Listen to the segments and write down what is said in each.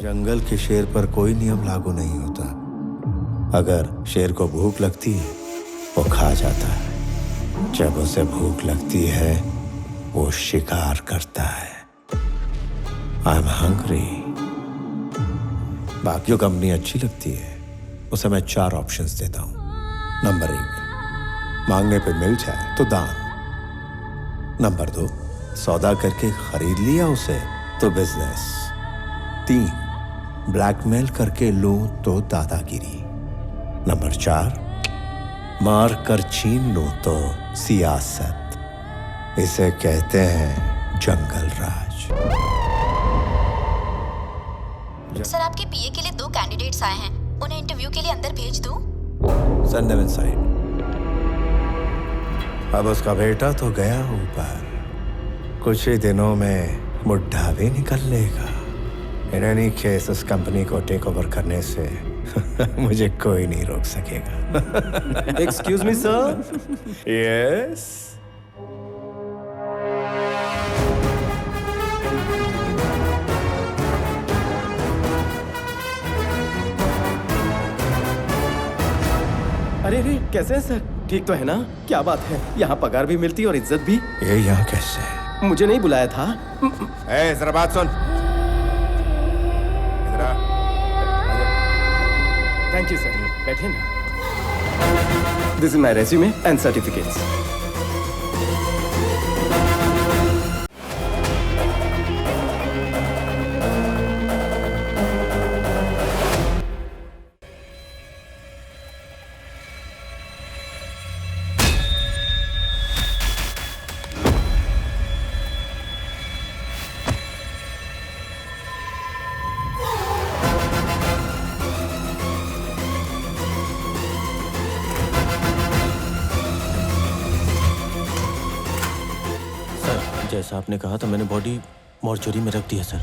जंगल के शेर पर कोई नियम लागू नहीं होता। अगर शेर को भूख लगती है वो खा जाता है, जब उसे भूख लगती है वो शिकार करता है। I am hungry. बाकियों कंपनी अच्छी लगती है, उसे मैं 4 ऑप्शंस देता हूं। नंबर 1, मांगने पे मिल जाए तो दान। नंबर 2, सौदा करके खरीद लिया उसे तो बिजनेस। 3, ब्लैकमेल करके लो तो दादागिरी। नंबर 4, मार कर छीन लो तो सियासत। इसे कहते हैं जंगल राज। सर, आपके पीए के लिए 2 कैंडिडेट्स आए हैं, उन्हें इंटरव्यू के लिए अंदर भेज दूं? Send them inside। अब उसका बेटा तो गया ऊपर, कुछ ही दिनों में बुढ़ा भी निकल लेगा। इन एनी केस उस कंपनी को टेक ओवर करने से मुझे कोई नहीं रोक सकेगा। Excuse me sir. यस। अरे रे, कैसे हैं सर? ठीक तो है ना? क्या बात है, यहाँ पगार भी मिलती और इज्जत भी। ये यहाँ कैसे? मुझे नहीं बुलाया था। जरा बात सुन। थैंक यू सर, बैठे ना। This is my resume and certificates. जैसा आपने कहा था, मैंने बॉडी मॉर्चरी में रख दिया sir.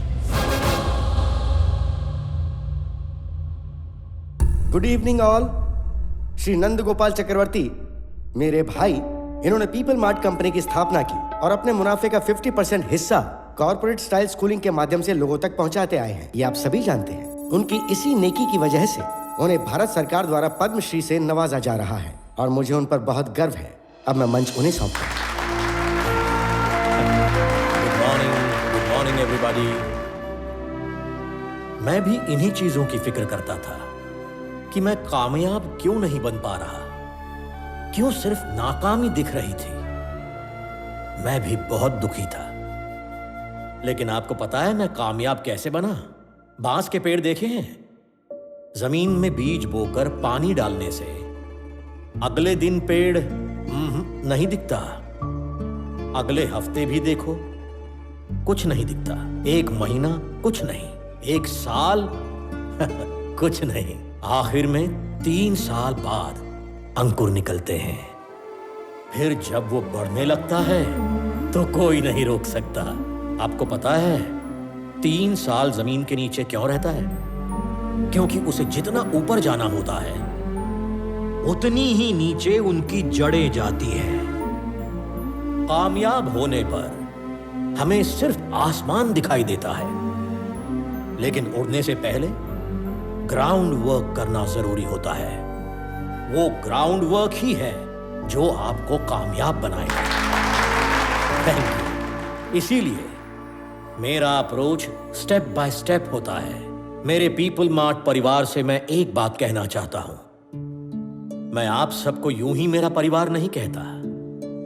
Good evening all. Shri Nand Gopal Chakravarti मेरे भाई, इन्होंने पीपल मार्ट कंपनी की स्थापना की और अपने मुनाफे का 50% हिस्सा कॉर्पोरेट स्टाइल स्कूलिंग के माध्यम से लोगों तक पहुंचाते आए हैं। ये आप सभी जानते हैं। उनकी इसी नेकी की वजह से उन्हें भारत सरकार द्वारा पद्मश्री से नवाजा जा रहा है और मुझे उन पर बहुत गर्व है। अब मैं मंच उन्हें सौंपता हूं। Good morning everybody. मैं भी इन्हीं चीजों की फिक्र करता था कि मैं कामयाब क्यों नहीं बन पा रहा, क्यों सिर्फ नाकामी दिख रही थी। मैं भी बहुत दुखी था। लेकिन आपको पता है मैं कामयाब कैसे बना? बांस के पेड़ देखे हैं? जमीन में बीज बोकर पानी डालने से अगले दिन पेड़ नहीं दिखता, अगले हफ्ते भी देखो कुछ नहीं दिखता, 1 महीना कुछ नहीं, 1 साल कुछ नहीं, आखिर में 3 साल बाद अंकुर निकलते हैं। फिर जब वो बढ़ने लगता है तो कोई नहीं रोक सकता। आपको पता है 3 साल जमीन के नीचे क्यों रहता है? क्योंकि उसे जितना ऊपर जाना होता है उतनी ही नीचे उनकी जड़ें जाती हैं। कामयाब होने पर हमें सिर्फ आसमान दिखाई देता है, लेकिन उड़ने से पहले ग्राउंड वर्क करना जरूरी होता है। वो ग्राउंड वर्क ही है जो आपको कामयाब बनाएगा। Thank you. इसीलिए मेरा अप्रोच स्टेप बाय स्टेप होता है। मेरे पीपल मार्ट परिवार से मैं एक बात कहना चाहता हूं। मैं आप सबको यूं ही मेरा परिवार नहीं कहता।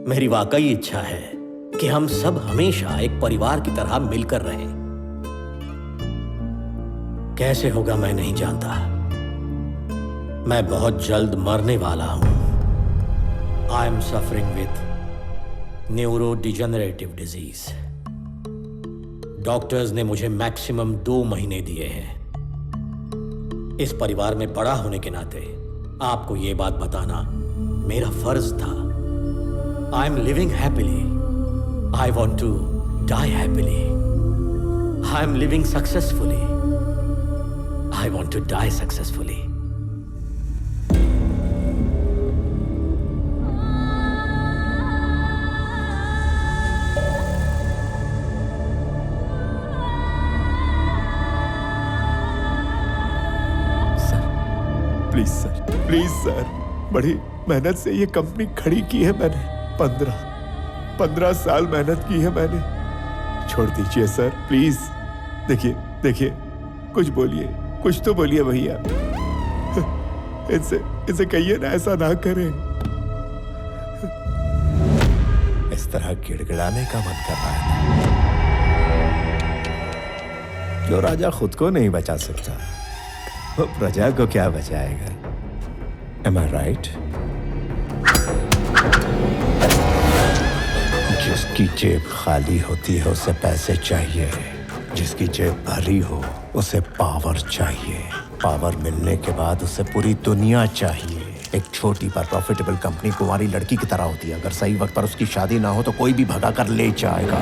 मेरी वाकई इच्छा है कि हम सब हमेशा एक परिवार की तरह मिलकर रहें। कैसे होगा मैं नहीं जानता। मैं बहुत जल्द मरने वाला हूं। I am suffering with neuro degenerative disease. Doctors ने मुझे मैक्सिमम 2 महीने दिए हैं। इस परिवार में बड़ा होने के नाते आपको यह बात बताना मेरा फर्ज था। I am living happily. I want to die happily. I am living successfully. I want to die successfully. Please sir, बड़ी मेहनत से ये कंपनी खड़ी की है मैंने। 15 साल मेहनत की है मैंने। छोड़ दीजिए सर, प्लीज। देखिए कुछ बोलिए, कुछ तो बोलिए भैया। इनसे कहिए ना ऐसा ना करें। इस तरह गिड़गिड़ाने का मन कर रहा है। जो राजा खुद को नहीं बचा सकता, वो प्रजा को क्या बचाएगा? Am I right? जिसकी जेब खाली होती है उसे पैसे चाहिए, जिसकी जेब भरी हो उसे पावर चाहिए, पावर मिलने के बाद उसे पूरी दुनिया चाहिए। एक छोटी पर प्रॉफिटेबल कंपनी कुंवारी लड़की की तरह होती है। अगर सही वक्त पर उसकी शादी ना हो तो कोई भी भगा कर ले जाएगा।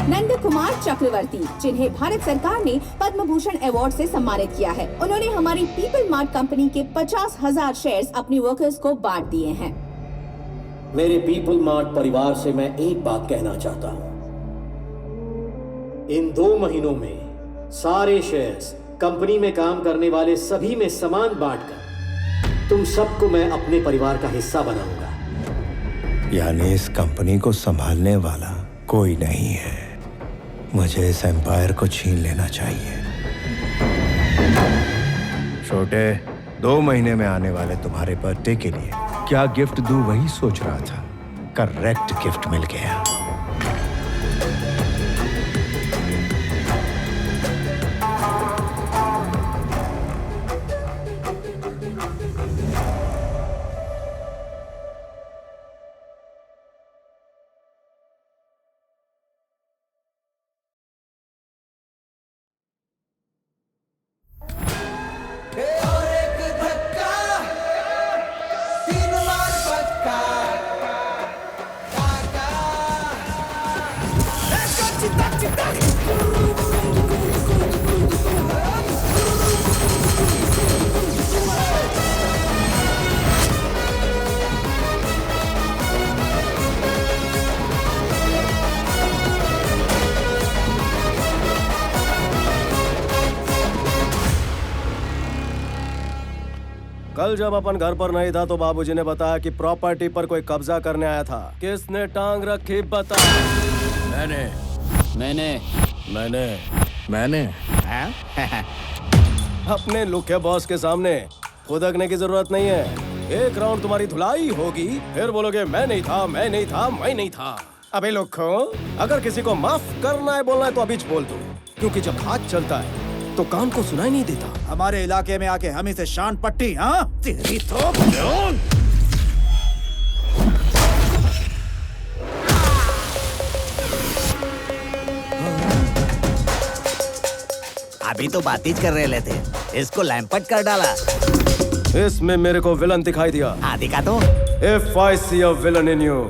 नंद कुमार चक्रवर्ती, जिन्हें भारत सरकार ने पद्म भूषण अवार्ड से सम्मानित किया है, उन्होंने हमारी पीपल मार्ट कंपनी के 50,000 शेयर्स अपनी वर्कर्स को बांट दिए हैं। मेरे पीपल मार्ट परिवार से मैं एक बात कहना चाहता हूं। इन 2 महीनों में सारे शेयर्स कंपनी में काम करने वाले सभी में समान बांटकर तुम सबको मैं अपने परिवार का हिस्सा बनाऊंगा। यानी इस कंपनी को संभालने वाला कोई नहीं है। मुझे इस एम्पायर को छीन लेना चाहिए। छोटे, 2 महीने में आने वाले तुम्हारे बर्थडे के लिए क्या गिफ्ट दूं वही सोच रहा था। करेक्ट गिफ्ट मिल गया। कल जब अपन घर पर नहीं था तो बाबूजी ने बताया कि प्रॉपर्टी पर कोई कब्जा करने आया था। किसने टांग रखी बता। मैंने अपने लुके बॉस के सामने खुदकने की जरूरत नहीं है। एक राउंड तुम्हारी धुलाई होगी, फिर बोलोगे मैं नहीं था। अबे लुक्खो, अगर किसी को माफ करना है बोलना है तो अभी बोल दो, क्योंकि जब हाथ चलता है तो कान को सुनाई नहीं देता। हमारे इलाके में आके हम इसे शान पट्टी, हाँ? तेरी तो अभी तो बातचीत कर रहे थे, इसको लैंपट कर डाला। इसमें मेरे को विलन दिखाई दिया। हाँ दिखा तो। If I see a villain in you,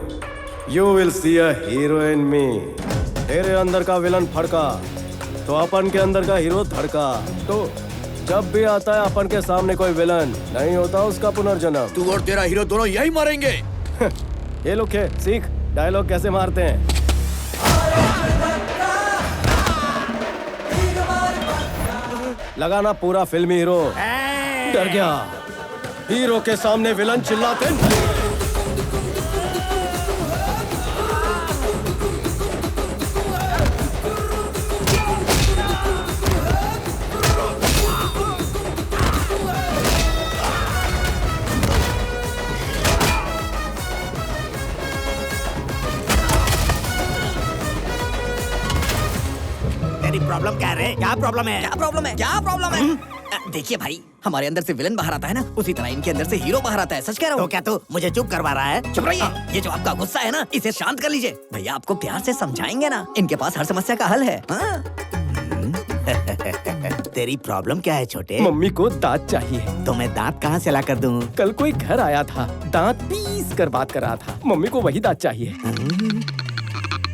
you will see a hero in me. तेरे अंदर का विलन फड़का तो अपन के अंदर का हीरो धड़का। तो जब भी आता है अपन के सामने कोई विलन, नहीं होता उसका पुनर्जन्म। तू और तेरा हीरो दोनों यही मारेंगे। ये लोग है, सीख डायलॉग कैसे मारते हैं। लगाना पूरा फिल्मी हीरो। डर गया, हीरो के सामने विलन चिल्लाते नहीं। प्रॉब्लम क्या है? क्या प्रॉब्लम है? देखिए भाई, हमारे अंदर से विलन बाहर आता है ना, उसी तरह इनके अंदर से हीरो बाहर आता है। सच कह रहा हूँ। तो क्या तू मुझे चुप करवा रहा है? चुप रहिए। ये जो आपका गुस्सा है ना, इसे शांत कर लीजिए। भैया आपको प्यार से समझाएंगे ना, इनके पास हर समस्या का हल है। तेरी प्रॉब्लम क्या है छोटे? मम्मी को दांत चाहिए। तो मैं दांत कहाँ से ला कर दूँ? कल कोई घर आया था, दांत पीस कर बात कर रहा था। मम्मी को वही दांत चाहिए।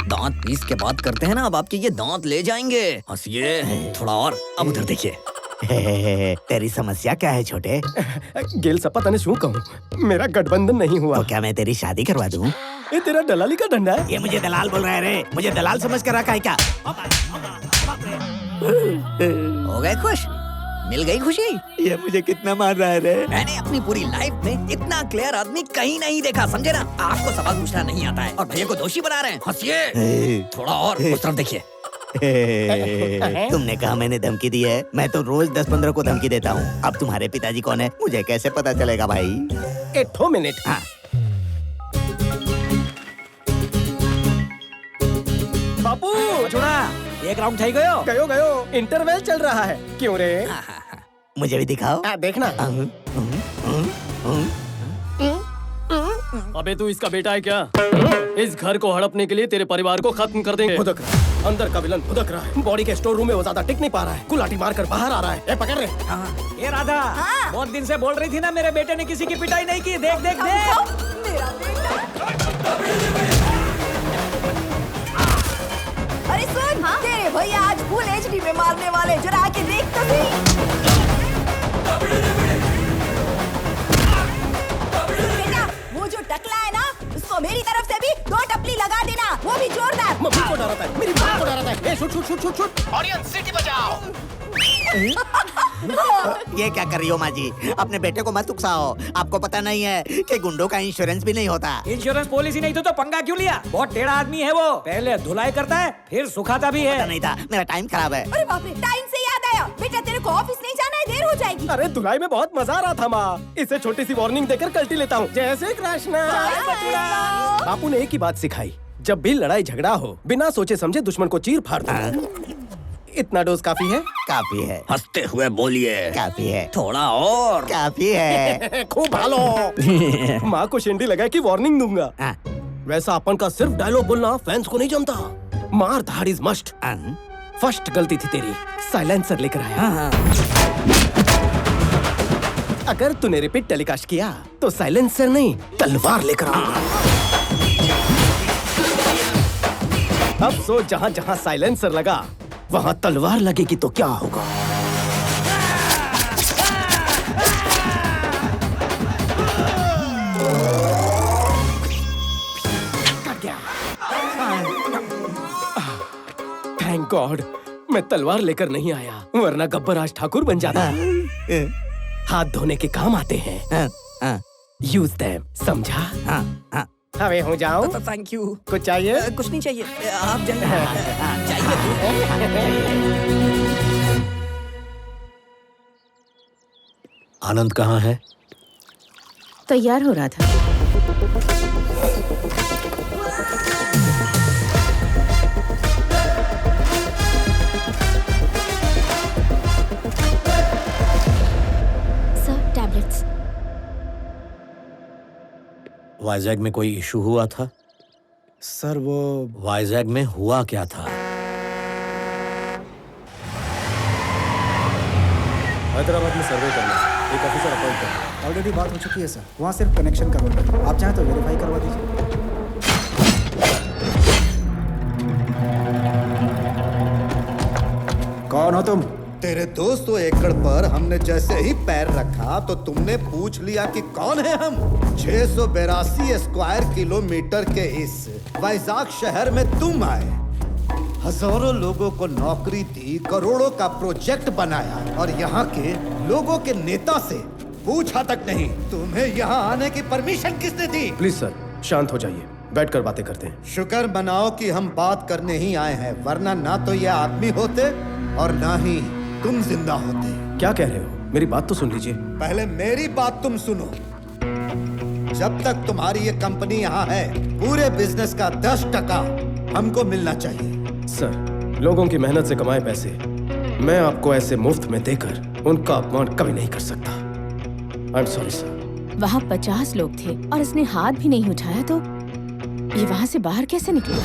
दांत पीस के बात करते हैं ना, अब आपके ये दांत ले जाएंगे। हंसिए थोड़ा और। अब उधर देखिए। तेरी समस्या क्या है छोटे? गेल सपा तने शू कहूँ, मेरा गठबंधन नहीं हुआ। तो क्या मैं तेरी शादी करवा दूँ? ये तेरा दलाली का धंधा है? ये मुझे दलाल बोल रहा है रे, मुझे दलाल समझ कर रखा है क्या? हो गए खुश? मिल गई खुशी? ये मुझे कितना मार रहा है रे? मैंने अपनी पूरी लाइफ में इतना क्लियर आदमी कहीं नहीं देखा, समझे ना? आपको सवाल पूछना नहीं आता है और भैया को दोषी बना रहे हैं। हंसिए थोड़ा और उस तरफ देखिए। तुमने कहा मैंने धमकी दी है? मैं तो रोज 10-15 को धमकी देता हूँ। अब तुम्हारे पिताजी कौन है मुझे कैसे पता चलेगा भाई? एक मिनट। हाँ। बापू छोड़ा, एक राउंड થઈ ગયો। गयो इंटरवल चल रहा है। क्यों रे? मुझे भी दिखाओ। देखना। अबे तू इसका बेटा है क्या? इस घर को हड़पने के लिए तेरे परिवार को खत्म कर देंगे। भुदक रहा है। अंदर का विलन भुदक रहा है। बॉडी के स्टोर रूम में वो ज्यादा टिक नहीं पा रहा है। कुलाटी मारकर बाहर आ रहा है। पकड़ रे। ये राधा, बहुत दिन से बोल रही थी ना मेरे बेटे ने किसी की पिटाई नहीं की। देख देख देख। अरे सुन, तेरे भैया आज फुल एचडी में मारने वाले, जरा आके देख तो सही। बेटा, वो जो टकला है ना, उसको मेरी तरफ से भी 2 टपली लगा देना, वो भी जोरदार। मम्मी को डराता है, मेरी माँ को डराता है। Shoot shoot shoot shoot shoot. Audience city बजाओ। ये क्या कर रही हो माँ जी? अपने बेटे को मत उकसाओ। आपको पता नहीं है कि गुंडों का इंश्योरेंस भी नहीं होता। इंश्योरेंस पॉलिसी नहीं तो पंगा क्यों लिया? बहुत टेढ़ा आदमी है वो। पहले धुलाई करता है, फिर सुखाता भी पता है। नहीं था, मेरा टाइम खराब है। अरे बाप रे, टाइम से याद आया, बेटा तेरे को ऑफिस नहीं जाना है, देर हो जाएगी। अरे धुलाई में बहुत मजा आ रहा था माँ। इसे छोटी सी वार्निंग देकर कल्टी लेता हूँ। जैसे कृष्णा। बापू ने एक ही बात सिखाई, जब भी लड़ाई झगड़ा हो बिना सोचे समझे दुश्मन को चीर फाड़ दो। इतना डोज काफी है? काफी है। हंसते हुए बोलिए। काफी है। थोड़ा और। काफी है। खूब भालो। माँ को शिंडी लगा कि वार्निंग दूंगा। वैसा अपन का सिर्फ डायलॉग बोलना फैंस को नहीं जमता। मार धाड़ इज मस्ट। फर्स्ट गलती थी तेरी, साइलेंसर लेकर आया। अगर तूने रिपीट टेलीकास्ट किया तो साइलेंसर नहीं तलवार लेकर आऊंगा। अब सोच, जहाँ जहाँ साइलेंसर लगा वहाँ तलवार लगेगी तो क्या होगा? थैंक गॉड मैं तलवार लेकर नहीं आया, वरना गब्बर आज ठाकुर बन जाता। हाथ धोने के काम आते हैं। यूज देम, समझा? अबे हो जाओ। Thank you. कुछ चाहिए? कुछ नहीं चाहिए, आप जाइए। आनंद कहाँ है? तैयार हो रहा था। Sir tablets. वाइजैग में कोई इशू हुआ था? सर वो वाइजैग में हुआ क्या था? हैदराबाद में सर्वे करना, एक ऑफिसर अपॉइंट करना। ऑलरेडी बात हो चुकी है सर, वहाँ सिर्फ कनेक्शन करवाना है। आप चाहें तो वेरीफाई करवा दीजिए। कौन हो तुम? तेरे 200 एकड़ पर हमने जैसे ही पैर रखा तो तुमने पूछ लिया कि कौन है हम। 682 स्क्वायर किलोमीटर के इस वैजाग शहर में तुम आए, हजारों लोगों को नौकरी दी, करोड़ों का प्रोजेक्ट बनाया और यहाँ के लोगों के नेता से पूछा तक नहीं तुम्हें यहाँ आने की परमिशन किसने दी? प्लीज सर शांत हो जाइए, बैठकर बातें करते हैं। शुक्र मनाओ कि हम बात करने ही आए हैं, वरना ना तो ये आदमी होते और ना ही तुम जिंदा होते। क्या कह रहे हो? मेरी बात तो सुन लीजिए। पहले मेरी बात तुम सुनो। जब तक तुम्हारी ये कंपनी यहाँ है, पूरे बिजनेस का 10% हमको मिलना चाहिए। सर, लोगों की मेहनत से कमाए पैसे मैं आपको ऐसे मुफ्त में देकर उनका अपमान कभी नहीं कर सकता। I am sorry sir. वहाँ 50 लोग थे और इसने हाथ भी नहीं उठाया, तो ये वहाँ से बाहर कैसे निकले?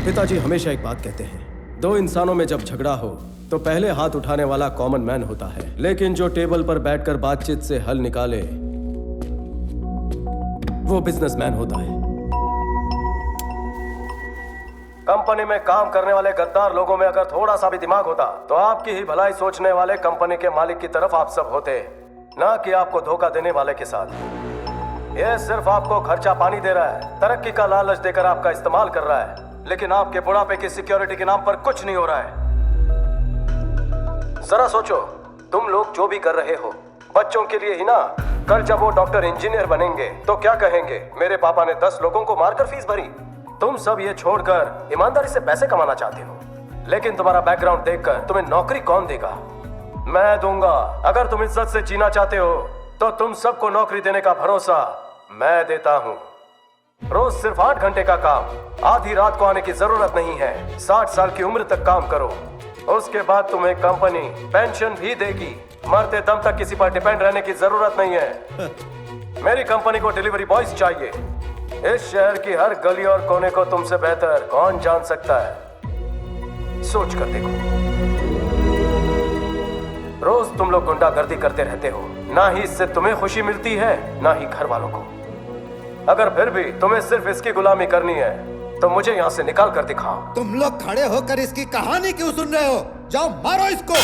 पिताजी हमेशा एक बात कहते हैं, 2 इंसानों में जब झगड़ा हो तो पहले हाथ उठाने वाला कॉमन मैन होता है, लेकिन जो टेबल पर बैठकर बातचीत से हल निकाले वो बिजनेसमैन होता है। कंपनी में काम करने वाले गद्दार लोगों में अगर थोड़ा सा भी दिमाग होता तो आपकी ही भलाई सोचने वाले कंपनी के मालिक की तरफ आप सब होते, ना कि आपको धोखा देने वाले के साथ। ये सिर्फ आपको खर्चा पानी दे रहा है, तरक्की का लालच देकर आपका इस्तेमाल कर रहा है, लेकिन आपके बुढ़ापे की सिक्योरिटी के नाम पर कुछ नहीं हो रहा है। जरा सोचो, तुम लोग जो भी कर रहे हो बच्चों के लिए ही ना। कल जब वो डॉक्टर इंजीनियर बनेंगे तो क्या कहेंगे, मेरे पापा ने 10 लोगों को मारकर फीस भरी। तुम सब ये छोड़कर ईमानदारी से पैसे कमाना चाहते हो, लेकिन तुम्हारा बैकग्राउंड देखकर तुम्हें नौकरी कौन देगा? मैं दूंगा। अगर तुम इज्जत से जीना चाहते हो तो तुम सबको नौकरी देने का भरोसा मैं देता हूँ। रोज सिर्फ 8 घंटे का काम, आधी रात को आने की जरूरत नहीं है। 60 साल की उम्र तक काम करो, उसके बाद तुम्हें कंपनी पेंशन भी देगी। मरते दम तक किसी पर डिपेंड रहने की जरूरत नहीं है। मेरी कंपनी को डिलीवरी बॉयज चाहिए। इस शहर की हर गली और कोने को तुमसे बेहतर कौन जान सकता है? सोच कर देखो। रोज तुम लोग गुंडागर्दी करते रहते हो, ना ही इससे तुम्हें खुशी मिलती है ना ही घर वालों को। अगर फिर भी तुम्हें सिर्फ इसकी गुलामी करनी है तो मुझे यहाँ से निकाल कर दिखाओ। तुम लोग खड़े होकर इसकी कहानी क्यों सुन रहे हो? जाओ मारो इसको।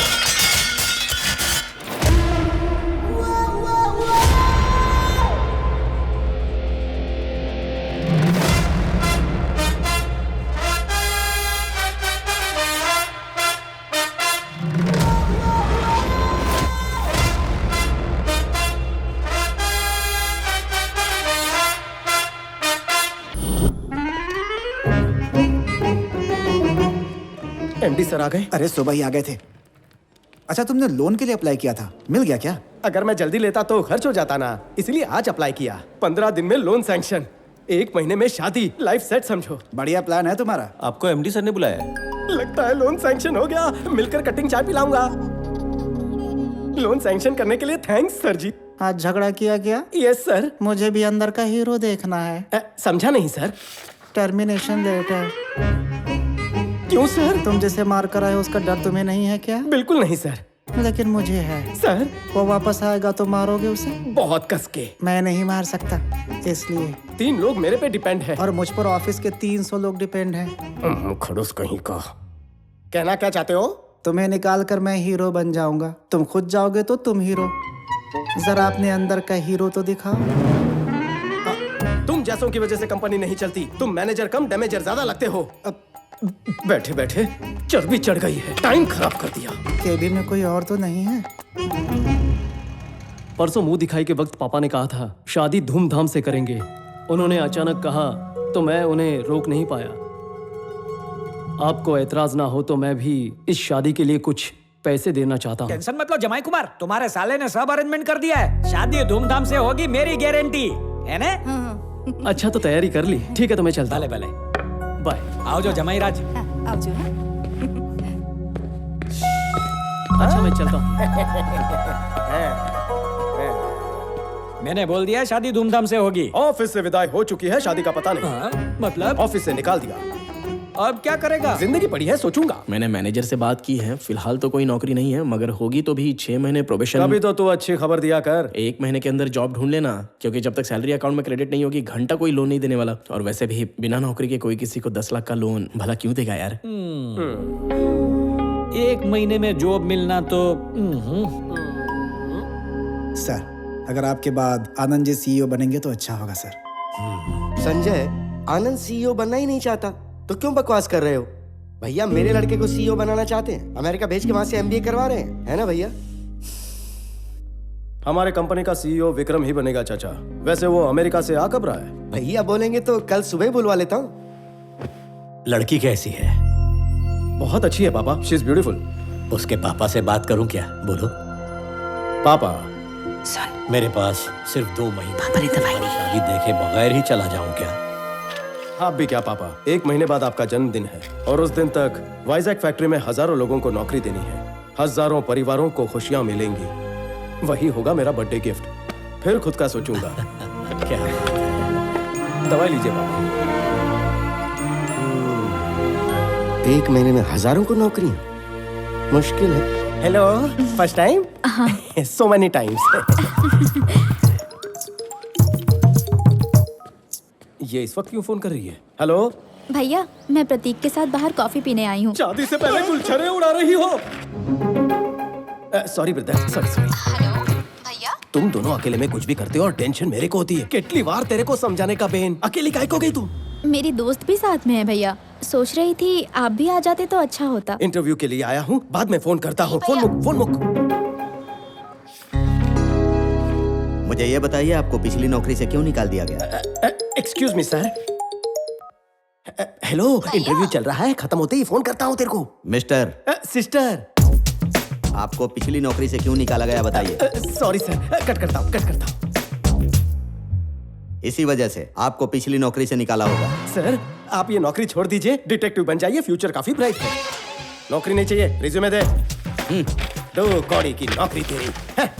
एमडी सर आ गए? अरे सुबह ही आ गए थे। अच्छा, तुमने लोन के लिए अप्लाई किया था, मिल गया क्या? अगर मैं जल्दी लेता तो खर्च हो जाता ना, इसलिए आज अप्लाई किया। 15 दिन में लोन सैंक्शन, 1 महीने में शादी, लाइफ सेट समझो। बढ़िया प्लान है तुम्हारा। आपको एमडी सर ने बुलाया है? लगता है लोन सैंक्शन हो गया। मिलकर कटिंग चाय पिलाऊंगा। लोन सैंक्शन करने के लिए थैंक्स सर जी। आज झगड़ा किया क्या? Yes sir. मुझे भी अंदर का हीरो देखना है। समझा नहीं सर। Termination letter. क्यों सर? तुम जिसे मार कर आए उसका डर तुम्हें नहीं है क्या? बिल्कुल नहीं सर। लेकिन मुझे है। सर वो वापस आएगा तो मारोगे उसे? बहुत कस के। मैं नहीं मार सकता, इसलिए 3 लोग मेरे पे डिपेंड है। और मुझ पर ऑफिस के 300 लोग डिपेंड हैं। खड़ूस कहीं का। कहना क्या चाहते हो? तुम्हें निकाल कर मैं हीरो बन जाऊंगा, तुम खुद जाओगे तो तुम हीरो। जरा अपने अंदर का हीरो तो दिखाओ। तुम जैसों की वजह से कंपनी नहीं चलती। तुम मैनेजर कम डैमेजर ज्यादा लगते हो। बैठे बैठे चर्बी चढ़ गई है, टाइम खराब कर दिया। केबिन में कोई और तो नहीं है? परसों मुंह दिखाई के वक्त पापा ने कहा था शादी धूमधाम से करेंगे। उन्होंने अचानक कहा तो मैं उन्हें रोक नहीं पाया। आपको एतराज ना हो तो मैं भी इस शादी के लिए कुछ पैसे देना चाहता हूँ। टेंशन मत लो जमाई कुमार, तुम्हारे साले ने सब अरेंजमेंट कर दिया है। शादी धूमधाम से होगी, मेरी गारंटी है ना? अच्छा तो तैयारी कर ली? ठीक है तो मैं चलता। भले भले, बाय। आओ जो जमाई राज। आओ जो। अच्छा मैं चलता हूँ। मैंने बोल दिया शादी धूमधाम से होगी। ऑफिस से विदाई हो चुकी है, शादी का पता नहीं। मतलब ऑफिस से निकाल दिया। अब क्या करेगा? जिंदगी पड़ी है, सोचूंगा। मैंने मैनेजर से बात की है, फिलहाल तो कोई नौकरी नहीं है, मगर होगी तो भी 6 महीने प्रोबेशन। अभी तो तू अच्छी खबर दिया कर। 1 महीने के अंदर जॉब ढूंढ लेना, क्योंकि जब तक सैलरी अकाउंट में क्रेडिट नहीं होगी घंटा कोई लोन नहीं देने वाला। और वैसे भी बिना नौकरी के कोई किसी को 10 लाख का लोन भला क्यों देगा यार? 1 महीने में जॉब मिलना तो सर, अगर आपके बाद आनंद जी सीईओ बनेंगे तो अच्छा होगा सर। संजय, आनंद सीईओ बनना ही नहीं चाहता तो क्यों बकवास कर रहे हो? भैया मेरे लड़के को सीईओ बनाना चाहते हैं, अमेरिका भेज के वहां से एमबीए करवा रहे हैं, है ना भैया? हमारे कंपनी का सीईओ विक्रम ही बनेगा चाचा। वैसे वो अमेरिका से आ कब रहा है? भैया बोलेंगे तो कल सुबह बुलवा लेता हूँ। लड़की कैसी है? बहुत अच्छी है पापा, शी इज ब्यूटीफुल। उसके पापा से बात करूं क्या? बोलो। पापा सन, मेरे पास सिर्फ 2 महीने। पापा ने दवाई नहीं। शादी देखे बगैर ही चला जाऊं क्या? आप भी क्या पापा, 1 महीने बाद आपका जन्मदिन है और उस दिन तक वाइजैक फैक्ट्री में हजारों लोगों को नौकरी देनी है, हजारों परिवारों को खुशियां मिलेंगी। वही होगा मेरा बर्थडे गिफ्ट। फिर खुद का सोचूंगा। क्या? दवाई लीजिए पापा। 1 महीने में हजारों को नौकरी, मुश्किल है। Hello, first time? So many times. ये इस वक्त क्यों फोन कर रही है? हेलो भैया, मैं प्रतीक के साथ बाहर कॉफी पीने आई हूँ। शादी से पहले गुलछरे उड़ा रही हो? Sorry brother, sorry. हेलो भैया। तुम दोनों अकेले में कुछ भी करते हो और टेंशन मेरे को होती है। कितनी बार तेरे को समझाने का बेन, अकेली काहे को गई तू? मेरी दोस्त भी साथ में है भैया, सोच रही थी आप भी आ जाते तो अच्छा होता। इंटरव्यू के लिए आया हूँ, बाद में फोन करता हूँ। फोन मुक। मुझे ये बताइए आपको पिछली नौकरी से क्यों निकाल दिया गया? Excuse me sir. Hello, interview चल रहा है, खत्म होते ही फोन करता हूँ तेरे को। मिस्टर सिस्टर, आपको पिछली नौकरी से क्यों निकाला गया बताइए। सॉरी सर, कट करता हूँ। इसी वजह से आपको पिछली नौकरी से निकाला होगा। सर, आप ये नौकरी छोड़ दीजिए, डिटेक्टिव बन जाइए, फ्यूचर काफी ब्राइट है। नौकरी नहीं चाहिए, रिज्यूमे दे। 2 कौड़ी की नौकरी तेरी है।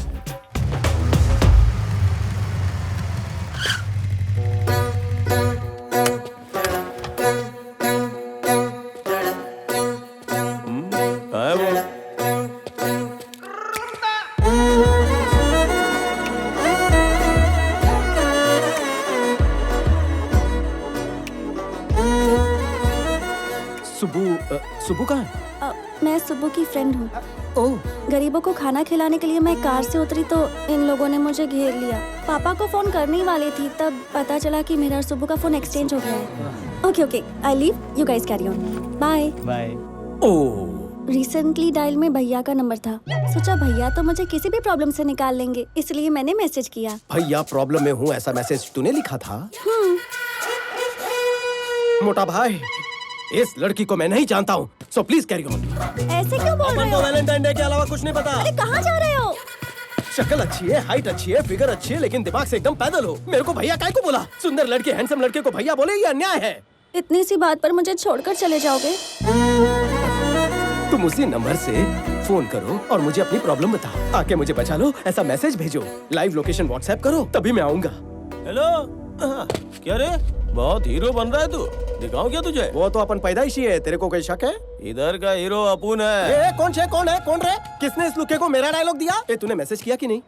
सुबु कहाँ है? मैं सुबु की फ्रेंड हूँ। ओह, गरीबों को खाना खिलाने के लिए मैं कार से उतरी तो इन लोगों ने मुझे घेर लिया। पापा को फोन करने ही वाली थी, तब पता चला कि मेरा और सुबु का फोन एक्सचेंज हो गया है। Okay, I leave, you guys carry on, bye. Oh, recently dial में भैया का नंबर था, सोचा भैया तो मुझे किसी भी प्रॉब्लम से निकाल लेंगे, इसलिए मैंने मैसेज किया। भैया प्रॉब्लम में हूँ ऐसा मैसेज तूने लिखा था? मोटा भाई, इस लड़की को मैं नहीं जानता हूँ, सो प्लीज कैरी ऑन। ऐसे क्यों बोल रहे हो? वैलेंटाइन डे के अलावा कुछ नहीं पता। अरे कहाँ जा रहे हो? शक्ल अच्छी है, हाइट अच्छी है, फिगर अच्छी है, लेकिन दिमाग से एकदम पैदल हो। मेरे को भैया काहे को बोला? सुंदर लड़के, हैंडसम लड़के को भैया बोले, ये अन्याय है। इतनी सी बात पर मुझे छोड़कर चले जाओगे? तुम उसी नंबर से फोन करो और मुझे अपनी प्रॉब्लम बताओ, आके मुझे बचा लो, ऐसा मैसेज भेजो, लाइव लोकेशन व्हाट्सएप करो, तभी मैं आऊंगा। हेलो, क्या रे, बहुत हीरो बन रहा है तू, दिखाऊं क्या तुझे? वो तो अपन पैदाइशी है, तेरे को कोई शक है? इधर का हीरो अपुन है। कौन रे? किसने इस लुके को मेरा डायलॉग दिया? तूने मैसेज किया कि नहीं?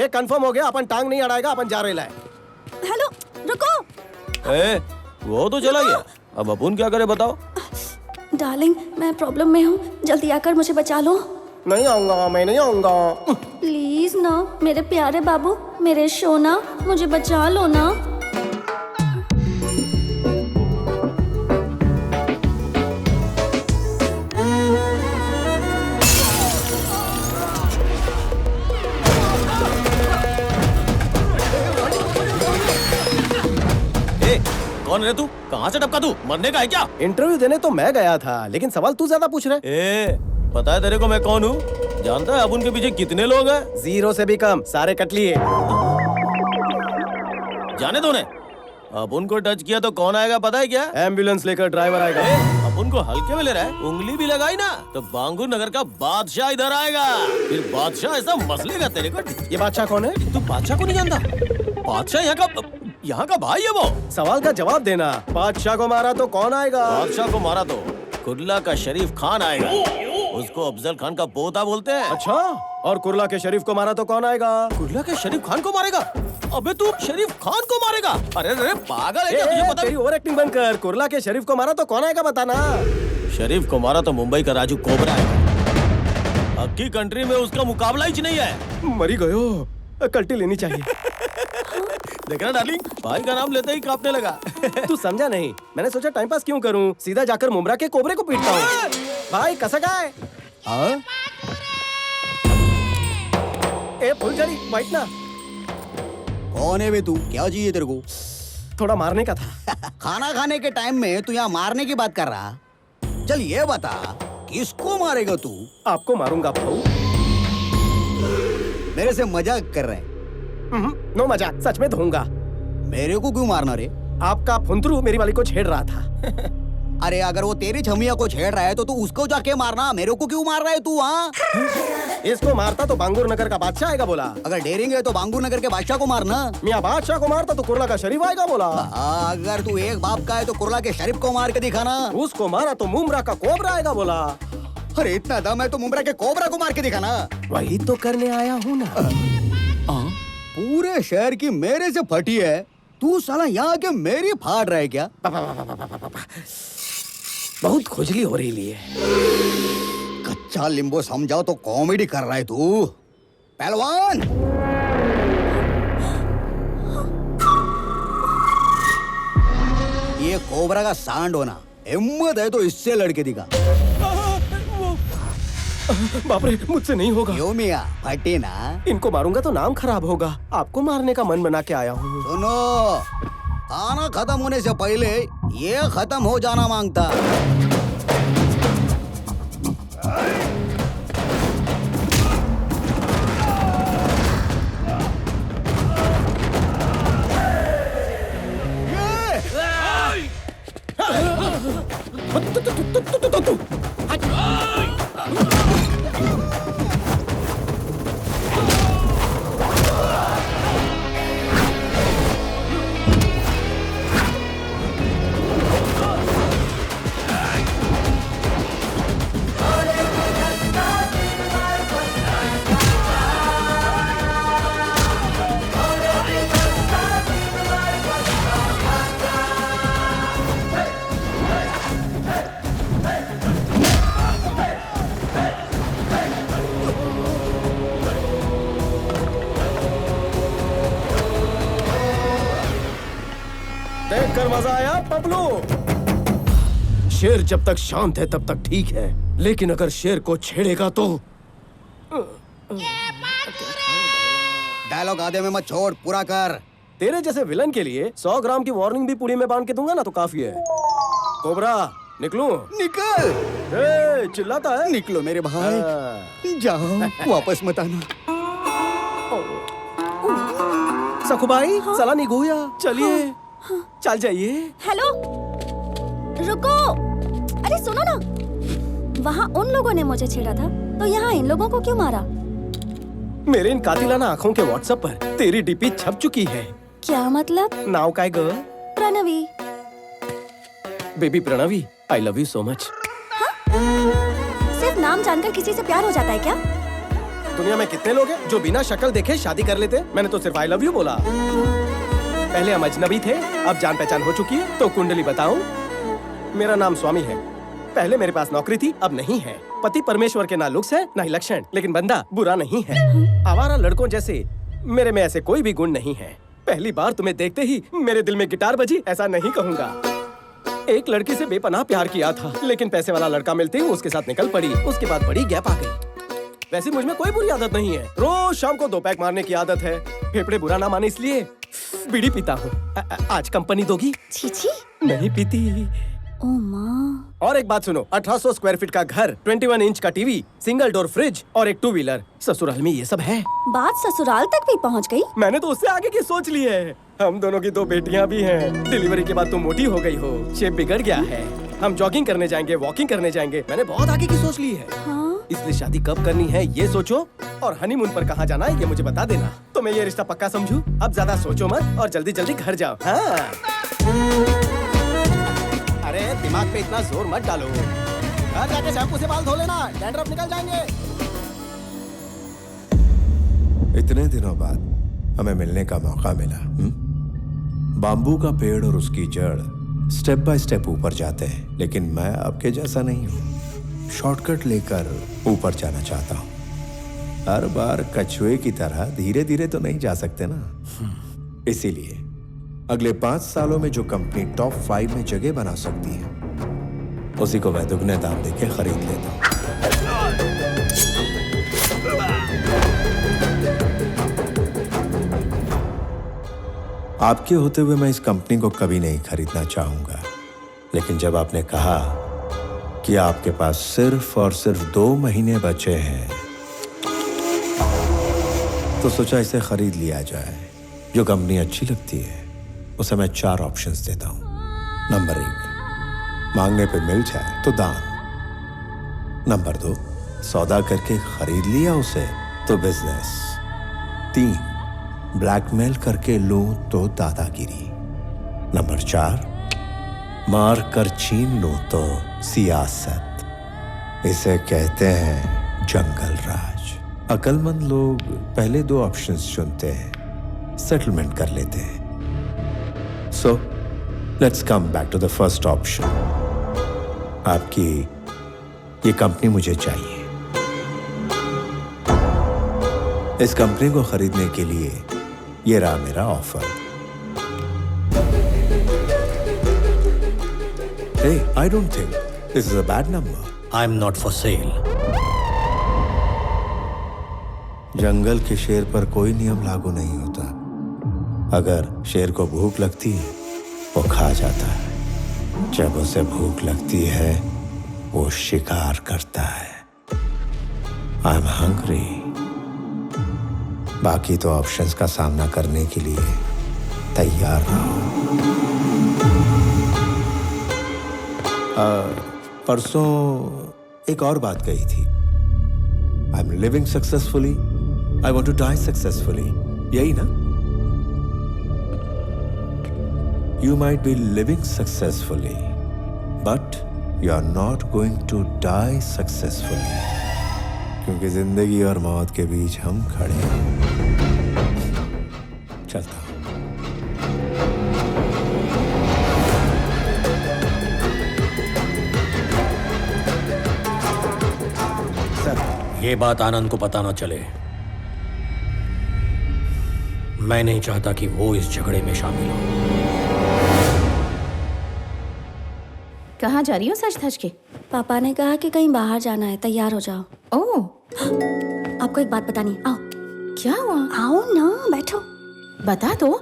कंफर्म हो गया, अपन टांग नहीं अड़ाएगा, अपन जा रहे हैं। हेलो, रुको। वो तो चला गया, अब अपुन क्या करे बताओ? डार्लिंग, मैं प्रॉब्लम में हूँ, जल्दी आकर मुझे बचा लो। नहीं आऊंगा, मैं नहीं आऊंगा। प्लीज ना, मेरे प्यारे बाबू, मेरे सोना, मुझे बचा लो ना। कौन है तू? कहाँ से टपका तू? मरने का है क्या? इंटरव्यू देने तो मैं गया था, लेकिन सवाल तू ज्यादा पूछ रहा है। पता है तेरे को मैं कौन हूँ? जानता है अपुन के पीछे कितने लोग हैं? 0 से भी कम, सारे कट लिए। जाने दो ने। अपुन को टच किया तो कौन आएगा पता है क्या? एम्बुलेंस लेकर ड्राइवर आएगा। अपुन को हल्के में ले रहा है, उंगली भी लगाई ना तो बांगुर नगर का बादशाह इधर आएगा, फिर बादशाह ऐसा मसलेगा तेरे को। ये बादशाह कौन है? तू बादशाह को नहीं जानता? बादशाह यहाँ का भाई है वो। सवाल का जवाब देना। बादशाह को मारा तो कौन आएगा? बादशाह को मारा तो कुर्ला का शरीफ खान आएगा, उसको अफजल खान का पोता बोलते हैं। अच्छा, और कुर्ला के शरीफ को मारा तो कौन आएगा? कुर्ला के शरीफ खान को मारेगा? अबे तू शरीफ खान को मारेगा? अरे अरे पागल है क्या? तुझे पता? तेरी ओवर एक्टिंग बंद कर। कुर्ला के शरीफ को मारा तो कौन आएगा बताना। शरीफ को मारा तो मुंबई का राजू कोबरा है। हक्की कंट्री में उसका मुकाबला ही नहीं है। मरी गयो, कल्टी लेनी चाहिए। देखना डार्लिंग, भाई का नाम लेते ही कांपने लगा। तू समझा नहीं, मैंने सोचा टाइम पास क्यों करूं, सीधा जाकर मुमरा के कोबरे को पीटता हूँ। भाई कसक आए। ए फुलझड़ी, बैठ ना। कौन है बे तू? क्या चाहिए तेरे को? थोड़ा मारने का था। खाना खाने के टाइम में तू यहाँ मारने की बात कर रहा? चल ये बता, किसको मारेगा तू? आपको मारूंगा भाऊ। मेरे से मजाक कर रहे हैं? नो मजाक, सच में धोऊंगा। मेरे को क्यों मारना रे? आपका फुंतरू मेरी वाली को छेड़ रहा था। अरे अगर वो तेरी छमिया को छेड़ रहा है तो तू उसको जाके मारना, मेरे को क्यों मार रहा है तू? हाँ, इसको मारता तो बांगुर नगर का बादशाह आएगा बोला। अगर डेरिंग है तो बांगुर नगर के बादशाह को मारना। मियाँ बादशाह को मारता तो कुर्ला का शरीफ आएगा बोला। अगर तू एक बाप का है तो कुर्ला के शरीफ को मार के दिखाना। उसको मारा तो मुमरा का कोबरा आएगा बोला। अरे इतना दम है तो मुमरा के कोबरा को मार के दिखाना। वही तो करने आया हूँ ना। पूरे शहर की मेरे से फटी है, तू साला यहाँ के मेरी फाड़ रहा है क्या? बहुत खुजली हो रही है। कच्चा लींबू समझाओ तो कॉमेडी कर रहा है तू। पहलवान ये कोबरा का सांड होना, हिम्मत है तो इससे लड़के दिखा। बाप रे, मुझसे नहीं होगा। क्यों मियाँ, फटे ना। इनको मारूंगा तो नाम खराब होगा। आपको मारने का मन बना के आया हूँ। सुनो, खाना खत्म होने से पहले ये खत्म हो जाना मांगता। देखकर मजा आया पबलू? शेर जब तक शांत है तब तक ठीक है, लेकिन अगर शेर को छेड़ेगा तो। डायलॉग आधे में मत छोड़, पूरा कर। तेरे जैसे विलन के लिए 100 ग्राम की वार्निंग भी पुड़ी में बांध के दूंगा ना तो काफी है। कोबरा, निकलूं? निकल। चिल्लाता है। निकलो मेरे भाई, जाओ, वापस मत आना। सखुबाई, चला निगुया, चलिए। चल जाइए। हेलो, रुको। अरे सुनो ना, वहाँ उन लोगों ने मुझे छेड़ा था, तो यहाँ इन लोगों को क्यों मारा? मेरे इन कातिलाना आंखों के व्हाट्सएप पर तेरी डीपी छप चुकी है। क्या मतलब? नाउ काय girl? Pranavi. Baby Pranavi, I love you so much. सिर्फ नाम जानकर किसी से प्यार हो जाता है क्या? दुनिया में कितने लोग हैं जो बिना शक्ल देखे शादी कर लेते? मैंने तो सिर्फ आई लव यू बोला। पहले हम अजनबी थे, अब जान पहचान हो चुकी है। तो कुंडली बताऊं? मेरा नाम स्वामी है। पहले मेरे पास नौकरी थी, अब नहीं है। पति परमेश्वर के ना लुक्स है ना ही लक्षण, लेकिन बंदा बुरा नहीं है। आवारा लड़कों जैसे मेरे में ऐसे कोई भी गुण नहीं है। पहली बार तुम्हें देखते ही मेरे दिल में गिटार बजी, ऐसा नहीं कहूँगा। एक लड़की से बेपनाह प्यार किया था, लेकिन पैसे वाला लड़का मिलते ही उसके साथ निकल पड़ी। उसके बाद बड़ी गैप आ गई। वैसे मुझ में कोई बुरी आदत नहीं है। रोज शाम को 2 पैक मारने की आदत है। फेफड़े बुरा ना माने इसलिए बीड़ी पीता हूँ। आज कंपनी दोगी? छी, नहीं पीती। ओ माँ। और एक बात सुनो, 1800 स्क्वायर फीट का घर, 21 इंच का टीवी, सिंगल डोर फ्रिज और एक 2 व्हीलर। ससुराल में ये सब है। बात ससुराल तक भी पहुँच गई? मैंने तो उससे आगे की सोच ली है। हम दोनों की 2 बेटियां भी हैं। डिलीवरी के बाद तुम मोटी हो गई हो, शेप बिगड़ गया है। हम जॉगिंग करने जाएंगे, वॉकिंग करने जाएंगे। मैंने बहुत आगे की सोच ली है। हाँ? इसलिए शादी कब करनी है ये सोचो, और हनीमून पर कहाँ जाना है ये मुझे बता देना, तो मैं ये रिश्ता पक्का समझूं। अब ज्यादा सोचो मत और जल्दी जल्दी घर जाओ। हाँ। अरे दिमाग पे इतना जोर मत डालो। घर जाके शैम्पू से बाल धो लेना, डैंड्रफ निकल जाएंगे। इतने दिनों बाद हमें मिलने का मौका मिला। बाम्बू का पेड़ और उसकी जड़ स्टेप बाय स्टेप ऊपर जाते हैं, लेकिन मैं आपके जैसा नहीं हूँ। शॉर्टकट लेकर ऊपर जाना चाहता हूँ। हर बार कछुए की तरह धीरे धीरे तो नहीं जा सकते ना। इसीलिए अगले 5 सालों में जो कंपनी टॉप 5 में जगह बना सकती है, उसी को मैं दुगने दाम देके खरीद लेता हूँ। आपके होते हुए मैं इस कंपनी को कभी नहीं खरीदना चाहूंगा, लेकिन जब आपने कहा कि आपके पास सिर्फ और सिर्फ 2 महीने बचे हैं, तो सोचा इसे खरीद लिया जाए। जो कंपनी अच्छी लगती है उसे मैं 4 ऑप्शंस देता हूं। नंबर 1, मांगने पे मिल जाए तो दान। नंबर 2, सौदा करके खरीद लिया उसे तो बिजनेस। 3, ब्लैकमेल करके लूं तो दादागिरी। नंबर 4, मार कर छीन लूं तो सियासत। इसे कहते हैं जंगल राज। अक्लमंद लोग पहले 2 ऑप्शंस चुनते हैं, सेटलमेंट कर लेते हैं। So let's come back to the first option. आपकी ये कंपनी मुझे चाहिए। इस कंपनी को खरीदने के लिए ये रहा मेरा offer. Hey, I don't think this is a bad number. I'm not for sale. जंगल के शेर पर कोई नियम लागू नहीं होता। अगर शेर को भूख लगती है वो खा जाता है, जब उसे भूख लगती है वो शिकार करता है। I'm hungry. बाकी तो ऑप्शंस का सामना करने के लिए तैयार रहो। परसों एक और बात कही थी, I'm living successfully, I want to die successfully. यही ना? You might be living successfully, but you are not going to die successfully. क्योंकि जिंदगी और मौत के बीच हम खड़े हैं। चलता हूं। ये बात आनंद को पता न चले। मैं नहीं चाहता कि वो इस झगड़े में शामिल हो। कहाँ जा रही हो सच धज के? पापा ने कहा कि कहीं बाहर जाना है, तैयार हो जाओ। ओह, आपको एक बात बतानी, आओ। क्या हुआ? आओ ना, बैठो। बता दो।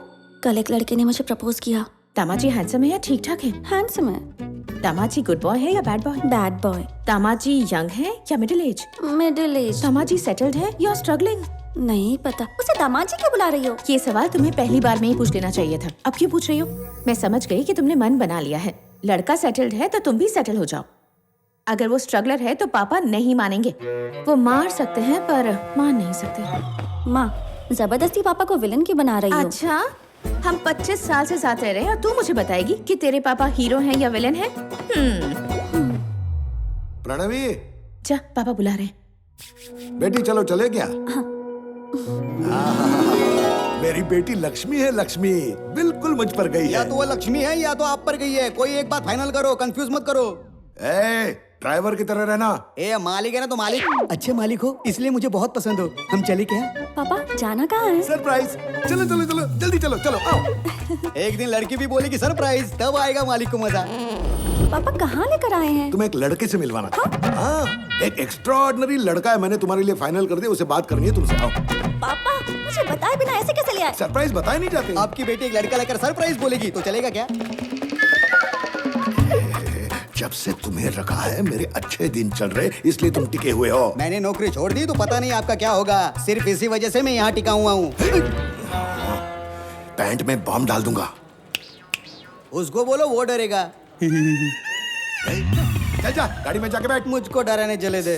कल एक लड़के ने मुझे प्रपोज किया। दामाजी हैंडसम है या ठीक ठाक है? हैंडसम है। दामाजी गुड बॉय है या bad boy? Bad boy. Damaji young है या middle age? Middle age. Damaji settled है या स्ट्रगलिंग? नहीं पता। उसे दामाजी क्यों बुला रही हो? ये सवाल तुम्हें पहली बार में ही पूछ लेना चाहिए था। अब क्यों पूछ रही हो? मैं समझ गई कि तुमने मन बना लिया है। लड़का सेटल्ड है तो तुम भी सेटल हो जाओ। अगर वो स्ट्रगलर है तो पापा नहीं मानेंगे। वो मार सकते हैं पर मान नहीं सकते। माँ, जबरदस्ती पापा को विलन क्यों बना रही हो? अच्छा, हम 25 साल से साथ रह रहे हैं और तू मुझे बताएगी कि तेरे पापा हीरो हैं या विलन हैं? प्रणवी, जा, पापा बुला रहे हैं। बेटी चलो चले क्या? मेरी बेटी लक्ष्मी है, लक्ष्मी बिल्कुल मुझ पर गई है। या तो वो लक्ष्मी है या तो आप पर गई है। कोई एक बात फाइनल करो, कंफ्यूज मत करो। ड्राइवर की तरह रहना। मालिक है ना तो मालिक। अच्छे मालिक हो इसलिए मुझे बहुत पसंद हो। हम चले क्या? पापा जाना कहाँ है? सरप्राइज। चलो चलो चलो जल्दी चलो चलो आओ। एक दिन लड़की भी बोलेगी सरप्राइज, तब आएगा मालिक को मजा। पापा कहाँ लेकर आए हैं? तुम्हें एक लड़के से मिलवाना था। हाँ, एक एक्स्ट्राऑर्डिनरी लड़का है, मैंने तुम्हारे लिए फाइनल कर दिया, उसे बात करनी है तुमसे। आओ। पापा मुझे बताए बिना ऐसे कैसे ले आए? सरप्राइज बताए नहीं जाते। आपकी बेटी एक लड़का लेकर सरप्राइज बोलेगी तो चलेगा क्या? जब से तुम्हें रखा है मेरे अच्छे दिन चल रहे, इसलिए तुम टिके हुए हो। मैंने नौकरी छोड़ दी तो पता नहीं आपका क्या होगा। सिर्फ इसी वजह से मैं यहाँ टिका हुआ हूँ। पैंट में बॉम्ब डाल दूंगा। उसको बोलो, वो डरेगा। चल जा, गाड़ी में जाके बैठ। मुझको डराने चले दे।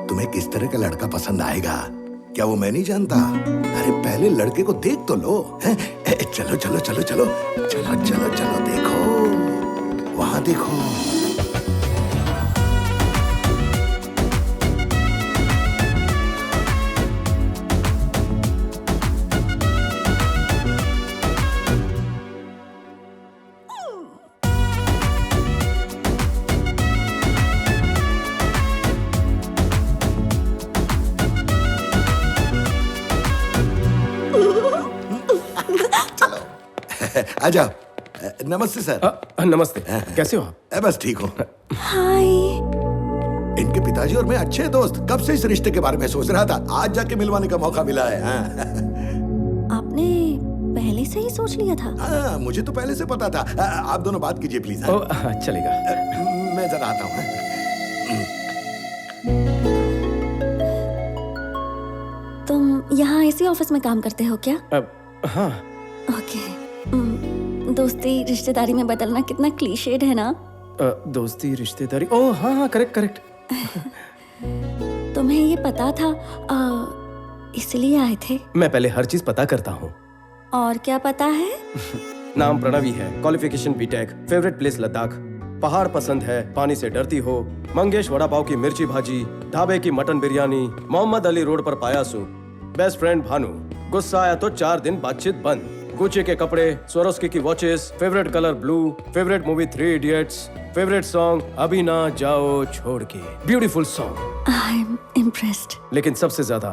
तुम्हें किस तरह का लड़का पसंद आएगा क्या वो मैं नहीं जानता? अरे पहले लड़के को देख तो लो। चलो चलो चलो चलो चलो चलो चलो देखो, वहां देखो। आजा। नमस्ते सर। नमस्ते। कैसे हो आप? बस ठीक हो। हाय। इनके पिताजी और मैं अच्छे दोस्त, कब से इस रिश्ते के बारे में सोच रहा था, आज जाके मिलवाने का मौका मिला है। आपने पहले से ही सोच लिया था? हाँ, मुझे तो पहले से पता था। आप दोनों बात कीजिए प्लीज। चलेगा। मैं जरा आता हूँ। तुम यहाँ इसी ऑफिस में काम करते हो क्या? हाँ। ओके। दोस्ती रिश्तेदारी में बदलना कितना क्लीशेड है ना? दोस्ती रिश्तेदारी, ओह हाँ हाँ करेक्ट करेक्ट। तुम्हें ये पता था इसलिए आए थे? मैं पहले हर चीज पता करता हूँ। और क्या पता है? नाम प्रणवी है, qualification BTech, favourite place Ladakh, पहाड़ पसंद है, पानी से डरती हो, मंगेश वड़ा पाव की मिर्ची भाजी, ढाबे की मटन बिरयानी, मोहम्मद अली रोड पर पाया सूप, बेस्ट फ्रेंड भानु, गुस्सा आया तो 4 दिन बातचीत बंद, गुच्ची के कपड़े, स्वरोस्की की watches, favourite colour blue, favourite movie 3 idiots, favourite song अभी ना जाओ छोड़ के, beautiful song. I am impressed. लेकिन सबसे ज्यादा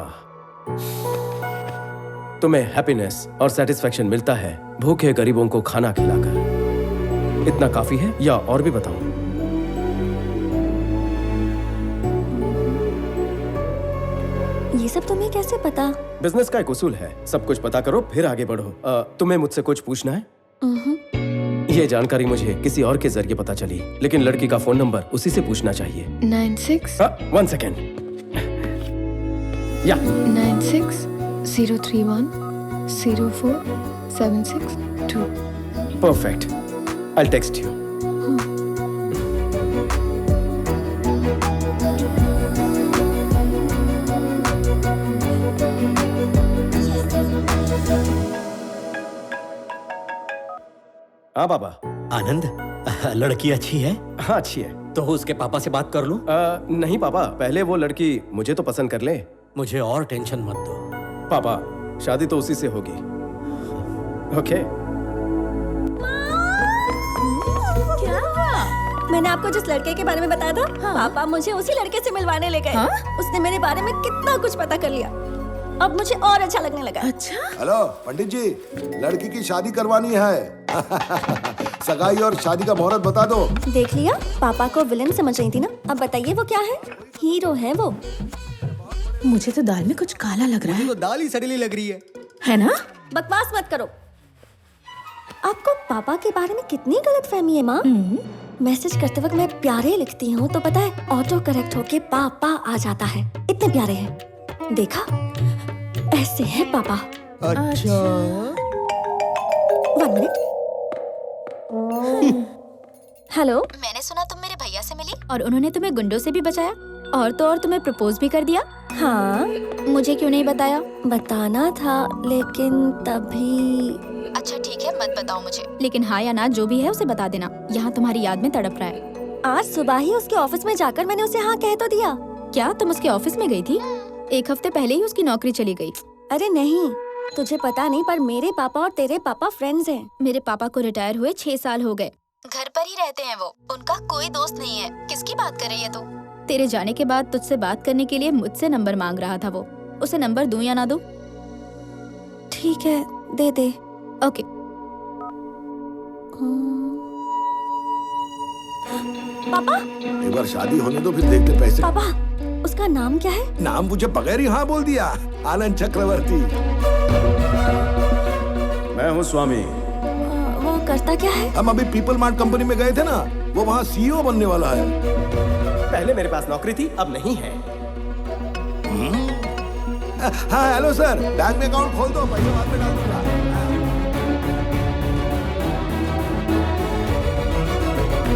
तुम्हें हैप्पीनेस और सेटिस्फेक्शन मिलता है भूखे गरीबों को खाना खिलाकर। इतना काफी है या और भी बताऊं? ये सब तुम्हें कैसे पता? बिजनेस का एक उसूल है, सब कुछ पता करो फिर आगे बढ़ो। तुम्हें मुझसे कुछ पूछना है? ये जानकारी मुझे किसी और के जरिए पता चली, लेकिन लड़की का फोन नंबर उसी से पूछना चाहिए। 96 1 सेकेंड। या 96-031-04-762। Perfect, I'll text you. हाँ पापा। आनंद, लड़की अच्छी है? हाँ अच्छी है। तो उसके पापा से बात कर लूं? नहीं पापा, पहले वो लड़की मुझे तो पसंद कर ले। मुझे और टेंशन मत दो। पापा, शादी तो उसी से होगी। ओके? मैंने आपको जिस लड़के के बारे में बताया था, पापा मुझे उसी लड़के से मिलवाने ले गए। उसने मेरे बारे में कितना कुछ पता कर लिया। अब मुझे और अच्छा लगने लगा। अच्छा? हेलो पंडित जी, लड़की की शादी करवानी है। सगाई और शादी का मुहूर्त बता दो। देख लिया, पापा को विलन समझ रही थी ना। अब बताइए वो क्या है? हीरो है वो। मुझे तो दाल में कुछ काला लग रहा है। तो दाल ही सड़ीली लग रही है ना? बकवास मत करो। आपको पापा के बारे में कितनी गलतफहमी है माँ। मैसेज करते वक्त मैं प्यारे लिखती हूँ तो पता है ऑटो करेक्ट होके पापा आ जाता है। इतने प्यारे हैं। देखा, ऐसे है पापा। अच्छा। 1 मिनट। हेलो। मैंने सुना तुम मेरे भैया से मिली और उन्होंने तुम्हें गुंडों से भी बचाया और तो और तुम्हें प्रपोज भी कर दिया। हाँ, मुझे क्यों नहीं बताया? बताना था लेकिन तभी। अच्छा ठीक है, मत बताओ मुझे, लेकिन हाँ या ना जो भी है उसे बता देना। यहाँ तुम्हारी याद में तड़प रहा है। आज सुबह ही उसके ऑफिस में जाकर मैंने उसे हाँ कह तो दिया। क्या तुम उसके ऑफिस में गई थी? 1 हफ्ते पहले ही उसकी नौकरी चली गई। अरे नहीं, तुझे पता नहीं, पर मेरे पापा और तेरे पापा फ्रेंड्स हैं। मेरे पापा को रिटायर हुए 6 साल हो गए। घर पर ही रहते हैं वो, उनका कोई दोस्त नहीं है। किसकी बात कर रही है तू? तेरे जाने के बाद तुझसे बात करने के लिए मुझसे नंबर मांग रहा था वो। उसे नंबर दूं या ना दूं? ठीक है, दे दे। ओके। पापा, एक बार शादी होने दो फिर देखते पैसे। पापा, उसका नाम क्या है? नाम मुझे बगैर ही हाँ बोल दिया। आनंद चक्रवर्ती। मैं हूँ स्वामी। वो करता क्या है? हम अभी पीपल मार्ट कंपनी में गए थे ना, वो वहाँ सीईओ बनने वाला है। पहले मेरे पास नौकरी थी, अब नहीं है। हाँ हेलो सर, बैंक में अकाउंट खोल दो, पैसे बाद में डाल दूंगा।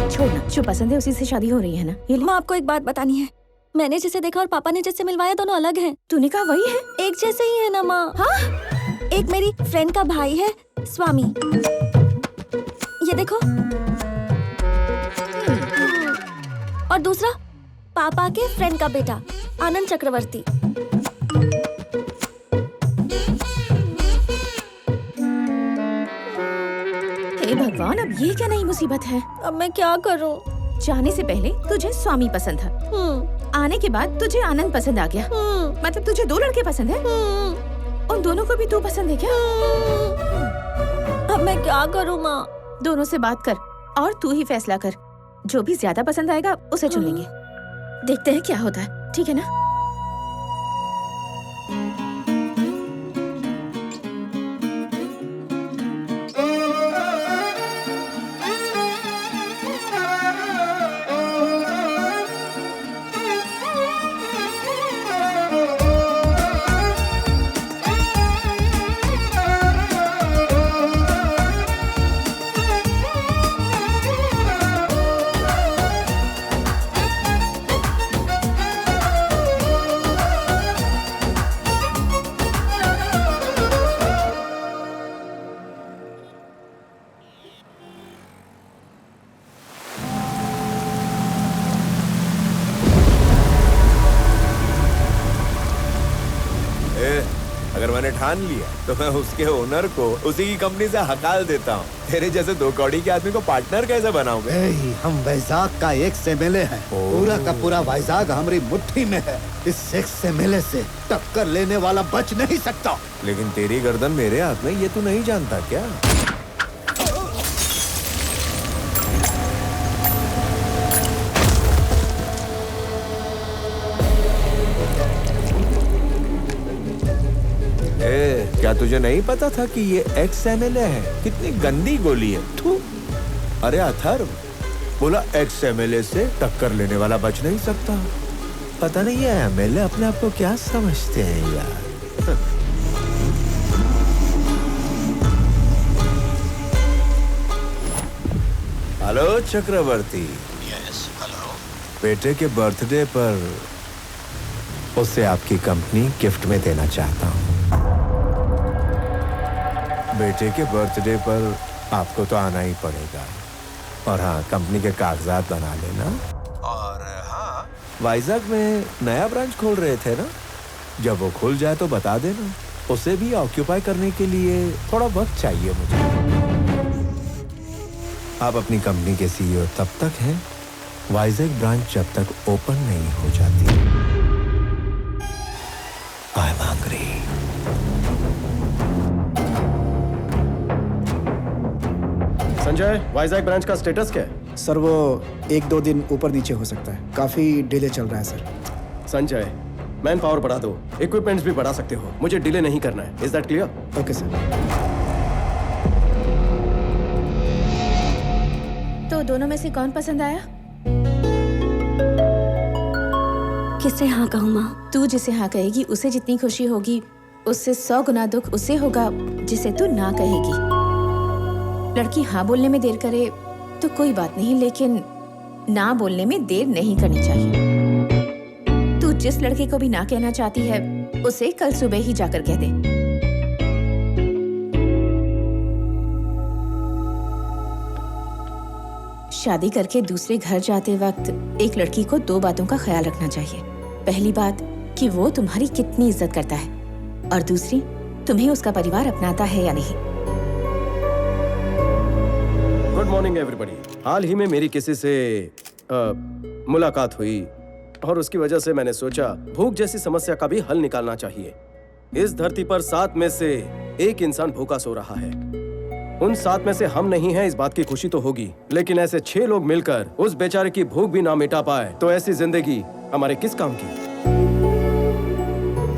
छोड़ना, जो पसंद है उसी से शादी हो रही है ना। ये माँ, आपको एक बात बतानी है। मैंने जिसे देखा और पापा ने जिससे मिलवाया दोनों अलग हैं। तूने कहा वही है? एक जैसे ही है ना माँ। हाँ? एक मेरी फ्रेंड का भाई है स्वामी, ये देखो। और दूसरा पापा के फ्रेंड का बेटा आनंद चक्रवर्ती। हे भगवान, अब ये क्या नई मुसीबत है? अब मैं क्या करूं? जाने से पहले तुझे स्वामी पसंद था, आने के बाद तुझे आनंद पसंद आ गया। मतलब तुझे 2 लड़के पसंद है? उन दोनों को भी तू पसंद है क्या? अब मैं क्या करूं माँ? दोनों से बात कर और तू ही फैसला कर। जो भी ज्यादा पसंद आएगा उसे चुन लेंगे। देखते हैं क्या होता है, ठीक है ना? ठान लिया तो मैं उसके ओनर को उसी की कंपनी से हकाल देता हूँ। तेरे जैसे दो कौड़ी के आदमी को पार्टनर कैसे बनाऊं? हम वैजाग का एक एमएलए है, पूरा का पूरा वैजाग हमारी मुट्ठी में है। इस एक एमएलए से टक्कर लेने वाला बच नहीं सकता। लेकिन तेरी गर्दन मेरे हाथ में, ये तू नहीं जानता क्या? क्या तुझे नहीं पता था कि ये एक्स एमएलए है? कितनी गंदी गोली है। थू। अरे अथर्व, बोला एक्स एमएलए से टक्कर लेने वाला बच नहीं सकता। पता नहीं है एमएलए अपने आप को क्या समझते हैं यार। हेलो चक्रवर्ती। Yes, hello. बेटे के बर्थडे पर उसे आपकी कंपनी गिफ्ट में देना चाहता हूँ। बेटे के बर्थडे पर आपको तो आना ही पड़ेगा। और हाँ, कंपनी के कागजात बना लेना। और हाँ, वाइजैक में नया ब्रांच खोल रहे थे ना, जब वो खुल जाए तो बता देना। उसे भी ऑक्यूपाई करने के लिए थोड़ा वक्त चाहिए मुझे। आप अपनी कंपनी के सीईओ तब तक हैं, वाइजैक ब्रांच जब तक ओपन नहीं हो जाती। I am hungry. Sanjay, Vizag branch का स्टेटस क्या है? सर वो 1-2 दिन ऊपर नीचे हो सकता है, काफी डिले चल रहा है सर। संजय, मैन पावर बढ़ा दो, इक्विपमेंट्स भी बढ़ा सकते हो, मुझे डिले नहीं करना है। Is that clear? Okay sir. तो दोनों में से कौन पसंद आया? किसे हाँ कहूँ माँ? तू जिसे हाँ कहेगी उसे जितनी खुशी होगी, उससे 100 गुना दुख उसे होगा जिसे तू ना कहेगी। लड़की हाँ बोलने में देर करे तो कोई बात नहीं, लेकिन ना बोलने में देर नहीं करनी चाहिए। तू जिस लड़के को भी ना कहना चाहती है उसे कल सुबह ही जाकर कह दे। शादी करके दूसरे घर जाते वक्त एक लड़की को 2 बातों का ख्याल रखना चाहिए। पहली बात कि वो तुम्हारी कितनी इज्जत करता है, और दूसरी तुम्हें उसका परिवार अपनाता है या नहीं। Good morning everybody. हाल ही में मेरी किसी से मुलाकात हुई और उसकी वजह से मैंने सोचा भूख जैसी समस्या का भी हल निकालना चाहिए। इस धरती पर 7 में से 1 इंसान भूखा सो रहा है। उन 7 में से हम नहीं हैं, इस बात की खुशी तो होगी, लेकिन ऐसे 6 लोग मिलकर उस बेचारे की भूख भी ना मिटा पाए तो ऐसी जिंदगी हमारे किस काम की?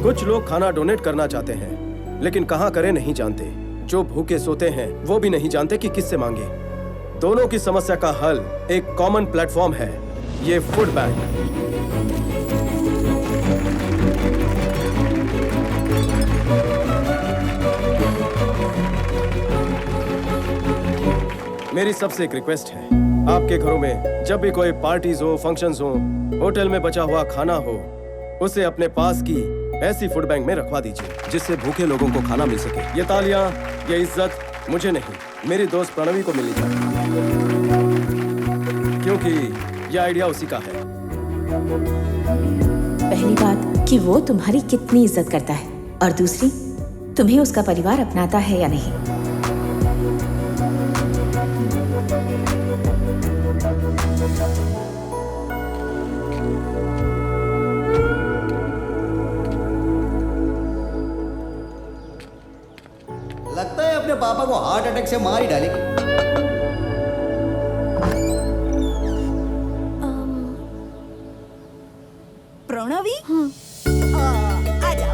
कुछ लोग खाना डोनेट करना चाहते हैं, लेकिन कहाँ करें नहीं जानते। जो भूखे सोते हैं वो भी नहीं जानते कि किससे मांगे। दोनों की समस्या का हल एक कॉमन प्लेटफॉर्म है, ये फूड बैंक। मेरी सबसे एक रिक्वेस्ट है, आपके घरों में जब भी कोई पार्टीज हो, फंक्शंस हो, होटल में बचा हुआ खाना हो, उसे अपने पास की ऐसी फूड बैंक में रखवा दीजिए जिससे भूखे लोगों को खाना मिल सके। ये तालियां, ये इज्जत मुझे नहीं, मेरी दोस्त प्रणवी को मिलनी चाहिए, क्योंकि ये आइडिया उसी का है। पहली बात कि वो तुम्हारी कितनी इज्जत करता है, और दूसरी तुम्हें उसका परिवार अपनाता है या नहीं। लगता है अपने पापा को हार्ट अटैक से मार ही डालेगी। प्रणवी, आ जाओ।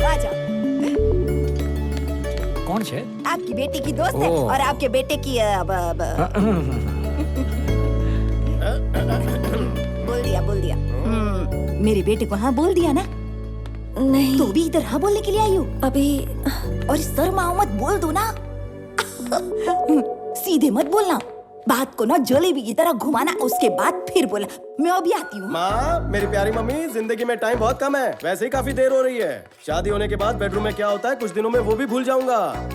कौन है? आपकी बेटी की दोस्त है और आपके बेटे की बोल दिया। मेरे बेटे को हाँ बोल दिया ना? नहीं। तो भी इधर हाँ बोलने के लिए आई हो? अभी। और शर्माओ मत, बोल दो ना। सीधे मत बोलना, बात को ना जलेबी की तरह घुमाना, उसके बाद फिर बोला। मैं अभी आती हूँ। माँ, मेरी प्यारी मम्मी, जिंदगी में टाइम बहुत कम है, वैसे ही काफी देर हो रही है। शादी होने के बाद बेडरूम में क्या होता है कुछ दिनों में वो भी भूल जाऊंगा।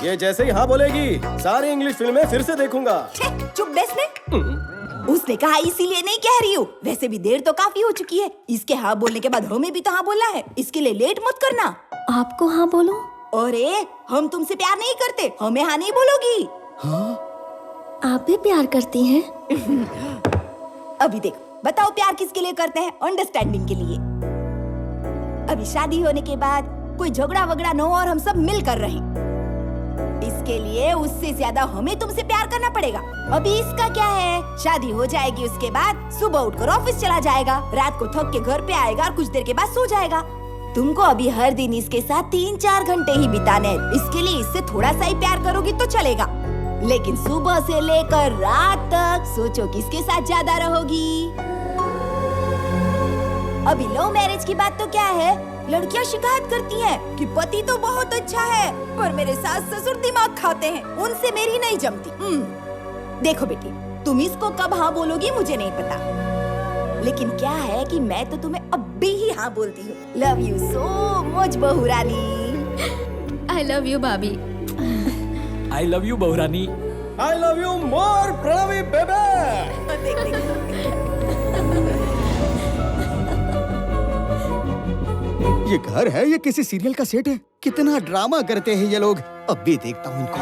ये जैसे ही हाँ बोलेगी सारी इंग्लिश फिल्में फिर से देखूंगा। चुप बैठने। उसने कहा इसीलिए नहीं कह रही हूँ, वैसे भी देर तो काफी हो चुकी है। इसके हाँ बोलने के बाद हमें भी तो हाँ बोलना है, इसके लिए लेट मत करना। आपको हाँ बोलूं? अरे हम तुमसे प्यार नहीं करते, हमें हाँ नहीं बोलोगी। आप भी प्यार करती हैं? अभी देखो, बताओ प्यार किसके लिए करते हैं? अंडरस्टैंडिंग के लिए। अभी शादी होने के बाद कोई झगड़ा वगड़ा न हो और हम सब मिलकर रहें। इसके लिए उससे ज्यादा हमें तुमसे प्यार करना पड़ेगा। अभी इसका क्या है, शादी हो जाएगी, उसके बाद सुबह उठकर ऑफिस चला जाएगा, रात को थक के घर पे आएगा और कुछ देर के बाद सो जाएगा। तुमको अभी हर दिन इसके साथ 3-4 घंटे ही बिताने हैं। इसके लिए इससे थोड़ा सा ही प्यार करोगी तो चलेगा, लेकिन सुबह से लेकर रात तक सोचो किसके साथ ज्यादा रहोगी। अभी लव मैरिज की बात तो क्या है, लड़कियां शिकायत करती हैं कि पति तो बहुत अच्छा है पर मेरे सास ससुर दिमाग खाते हैं, उनसे मेरी नहीं जमती। देखो बेटी, तुम इसको कब हाँ बोलोगी मुझे नहीं पता, लेकिन क्या है कि मैं तो तुम्हें अब भी ही हाँ बोलती हूँ। लव यू सो मच बहू रानी। आई लव यू भाभी। आई लव यू बहू रानी। I love you more Pranavi babe. ये घर है ये किसी सीरियल का सेट है? कितना ड्रामा करते हैं ये लोग। अब भी देखता हूँ इनको।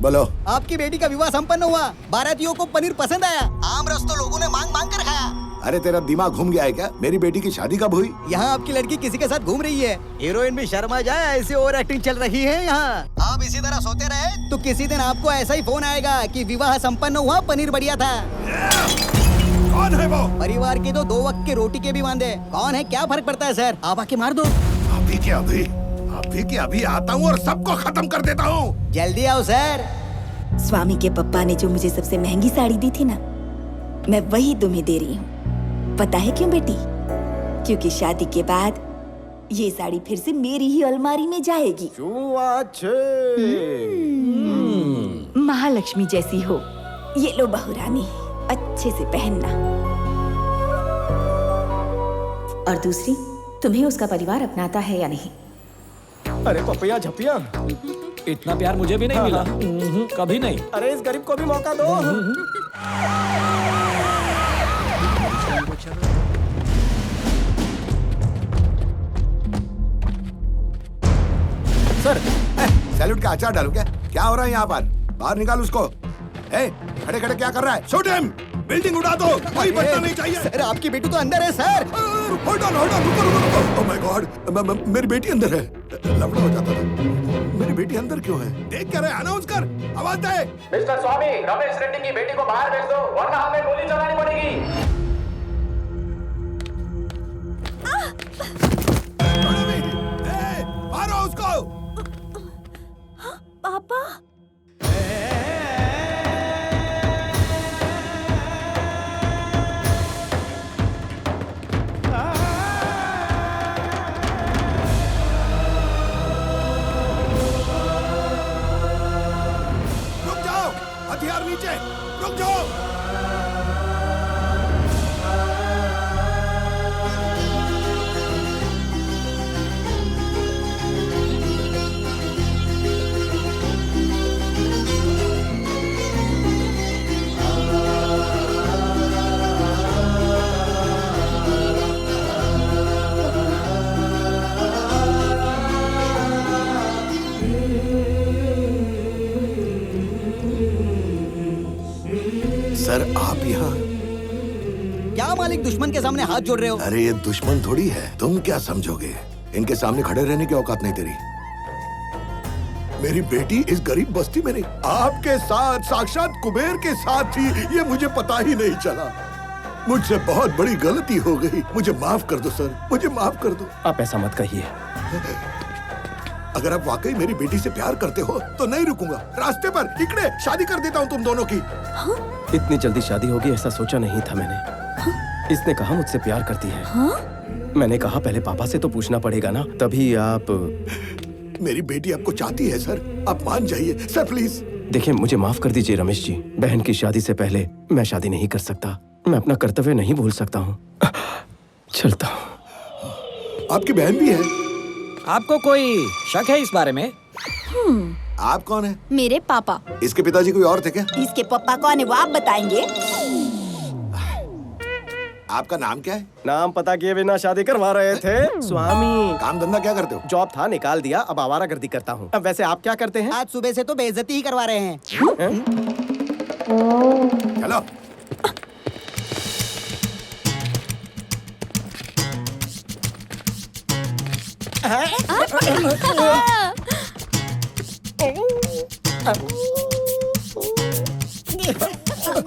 बोलो। आपकी बेटी का विवाह संपन्न हुआ, बारातियों को पनीर पसंद आया, आम रस तो लोगों ने मांग मांग कर खाया। अरे तेरा दिमाग घूम गया है क्या? मेरी बेटी की शादी कब हुई? यहाँ आपकी लड़की किसी के साथ घूम रही है। हीरोइन भी शर्मा जाए, ऐसे ओवर एक्टिंग चल रही है यहाँ। आप इसी तरह सोते रहे तो किसी दिन आपको ऐसा ही फोन आएगा कि विवाह संपन्न हुआ, पनीर बढ़िया था। कौन है वो? परिवार के तो 2 वक्त के रोटी के भी वांदे। कौन है क्या फर्क पड़ता है सर, आप आके मार दो। अभी के अभी आता हूँ और सबको खत्म कर देता हूँ। जल्दी आओ सर। स्वामी के पप्पा ने जो मुझे सबसे महंगी साड़ी दी थी ना, मैं वही तुम्हें दे रही हूँ। पता है क्यों बेटी? क्योंकि शादी के बाद ये साड़ी फिर से मेरी ही अलमारी में जाएगी। महालक्ष्मी जैसी हो। ये लो बहू रानी, अच्छे से पहनना। और दूसरी, तुम्हें उसका परिवार अपनाता है या नहीं? अरे पपिया झपिया, इतना प्यार मुझे भी नहीं मिला। कभी नहीं। अरे इस गरीब को भी मौका दो। सर, सैल्यूट का अचार डालू क्या? क्या हो रहा है यहाँ पर? बाहर निकाल उसको। खड़े खड़े क्या कर रहा है? Shoot him! बिल्डिंग उड़ा दो, कोई बचना नहीं चाहिए। सर आपकी बेटी तो अंदर है सर। होल्ड ऑन, रुको। ओह माय गॉड, मेरी बेटी अंदर है। लफड़ा हो जाता था। मेरी बेटी अंदर क्यों है? देख क्या रहे? अनाउंस कर, आवाज दे। मिस्टर स्वामी, रमेश रेड्डी की बेटी को बाहर भेज दो, वरना हमें गोली चलानी पड़ेगी। मारो उसको। पापा। रुक जाओ, हथियार नीचे, रुक जाओ। सर आप यहाँ? क्या मालिक दुश्मन के सामने हाथ जोड़ रहे हो? अरे ये दुश्मन थोड़ी है, तुम क्या समझोगे? इनके सामने खड़े रहने की औकात नहीं तेरी। मेरी बेटी इस गरीब बस्ती में नहीं, आपके साथ, साक्षात कुबेर के साथ थी, ये मुझे पता ही नहीं चला। मुझसे बहुत बड़ी गलती हो गई, मुझे माफ कर दो सर, मुझे माफ कर दो। आप ऐसा मत कहिए। अगर आप वाकई मेरी बेटी से प्यार करते हो तो नहीं रुकूंगा, रास्ते पर इकड़े शादी कर देता हूँ तुम दोनों की। इतनी जल्दी शादी होगी ऐसा सोचा नहीं था मैंने। इसने कहा मुझसे प्यार करती है। मैंने कहा पहले पापा से तो पूछना पड़ेगा ना, तभी आप। मेरी बेटी आपको चाहती है सर, आप मान जाइए सर प्लीज। देखिए मुझे माफ कर दीजिए रमेश जी, बहन की शादी से पहले मैं शादी नहीं कर सकता, मैं अपना कर्तव्य नहीं भूल सकता हूँ। चलता हूँ। आपकी बहन भी है? आपको कोई शक है इस बारे में? आप कौन है? मेरे पापा। इसके पिताजी कोई और थे क्या? इसके पापा कौन है वो आप बताएंगे? आपका नाम क्या है? नाम पता किए बिना शादी करवा रहे थे स्वामी। काम धंधा क्या करते हो? जॉब था, निकाल दिया, अब आवारागर्दी करता हूँ। अब वैसे आप क्या करते हैं? आज सुबह से तो बेइज्जती ही करवा रहे हैं। चलो।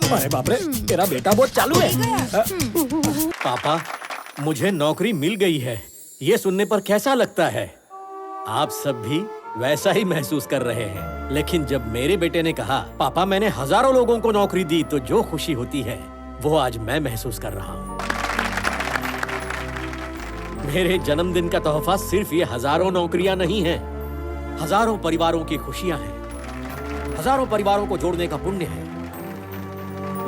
अरे बाप रे, तेरा बेटा बहुत चालू है। पापा, मुझे नौकरी मिल गई है। ये सुनने पर कैसा लगता है? आप सब भी वैसा ही महसूस कर रहे हैं। लेकिन जब मेरे बेटे ने कहा, पापा मैंने हजारों लोगों को नौकरी दी, तो जो खुशी होती है वो आज मैं महसूस कर रहा हूँ। मेरे जन्मदिन का तोहफा सिर्फ ये हजारों नौकरियां नहीं हैं, हजारों परिवारों की खुशियां हैं, हजारों परिवारों को जोड़ने का पुण्य है।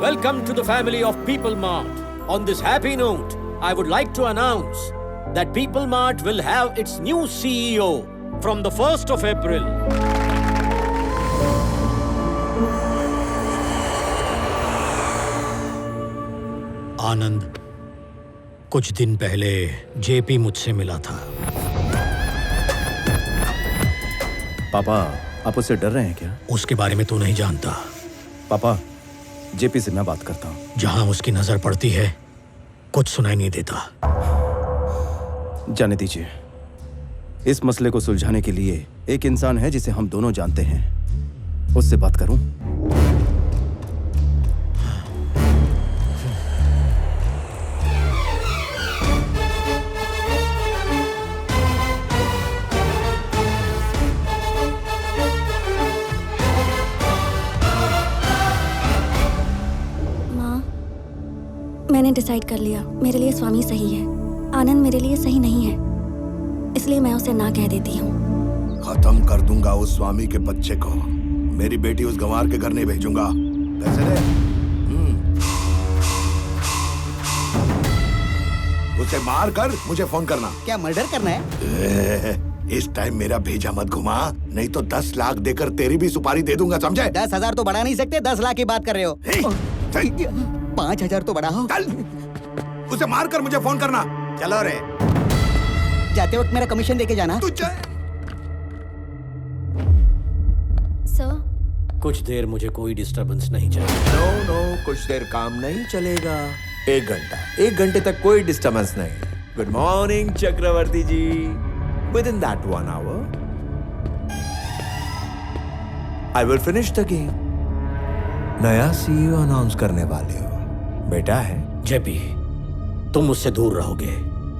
Welcome to the family of People Mart. On this happy note, I would like to announce that People Mart will have its new CEO from the 1st of April. आनंद, कुछ दिन पहले जेपी मुझसे मिला था। पापा, आप उससे डर रहे हैं क्या? उसके बारे में तू नहीं जानता। पापा, जेपी से मैं बात करता हूँ। जहां उसकी नजर पड़ती है कुछ सुनाई नहीं देता। जाने दीजिए। इस मसले को सुलझाने के लिए एक इंसान है जिसे हम दोनों जानते हैं, उससे बात करूं? मैंने डिसाइड कर लिया, मेरे लिए स्वामी सही है, आनंद मेरे लिए सही नहीं है, इसलिए मैं उसे ना कह देती हूँ। खत्म कर दूंगा उस स्वामी के बच्चे को। मेरी बेटी उस गंवार के घर नहीं भेजूंगा। पैसे दे। उसे मार कर मुझे फोन करना। क्या मर्डर करना है? इस टाइम मेरा भेजा मत घुमा, नहीं तो 10 लाख देकर तेरी भी सुपारी दे दूंगा, समझे? 10,000 तो बढ़ा नहीं सकते, 10 लाख की बात कर रहे हो। 5,000 तो बढ़ा हो। उसे मार कर मुझे फोन करना। चलो रे। जाते वक्त मेरा कमीशन देके जाना। सर, कुछ देर मुझे कोई डिस्टरबेंस नहीं चाहिए। नो, कुछ देर काम नहीं चलेगा। 1 घंटा, 1 घंटे तक कोई डिस्टरबेंस नहीं। Good morning Chakravarti ji. Within that 1 hour, I will finish the game. नया CEO अनाउंस करने वाले हो, बेटा है। जेपी, तुम मुझसे दूर रहोगे,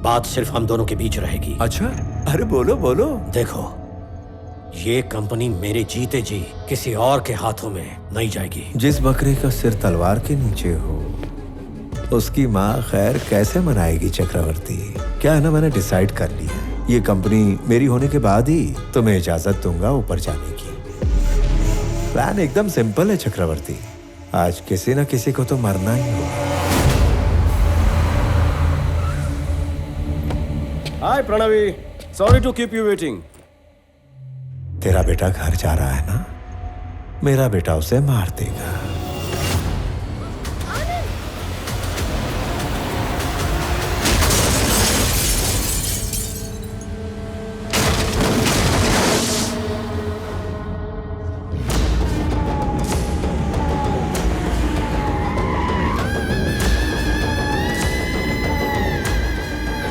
बात सिर्फ हम दोनों के बीच रहेगी। अच्छा, अरे बोलो बोलो। देखो, ये कंपनी मेरे जीते जी किसी और के हाथों में नहीं जाएगी। जिस बकरी का सिर तलवार के नीचे हो, उसकी माँ खैर कैसे मनाएगी चक्रवर्ती? क्या है ना, मैंने डिसाइड कर लिया, ये कंपनी मेरी होने के बाद ही तुम्हें इजाजत दूंगा ऊपर जाने की। प्लान एकदम सिंपल है चक्रवर्ती, आज किसी न किसी को तो मरना ही होगा। Hi Pranavi, sorry to keep you waiting. तेरा बेटा घर जा रहा है ना, मेरा बेटा उसे मार देगा।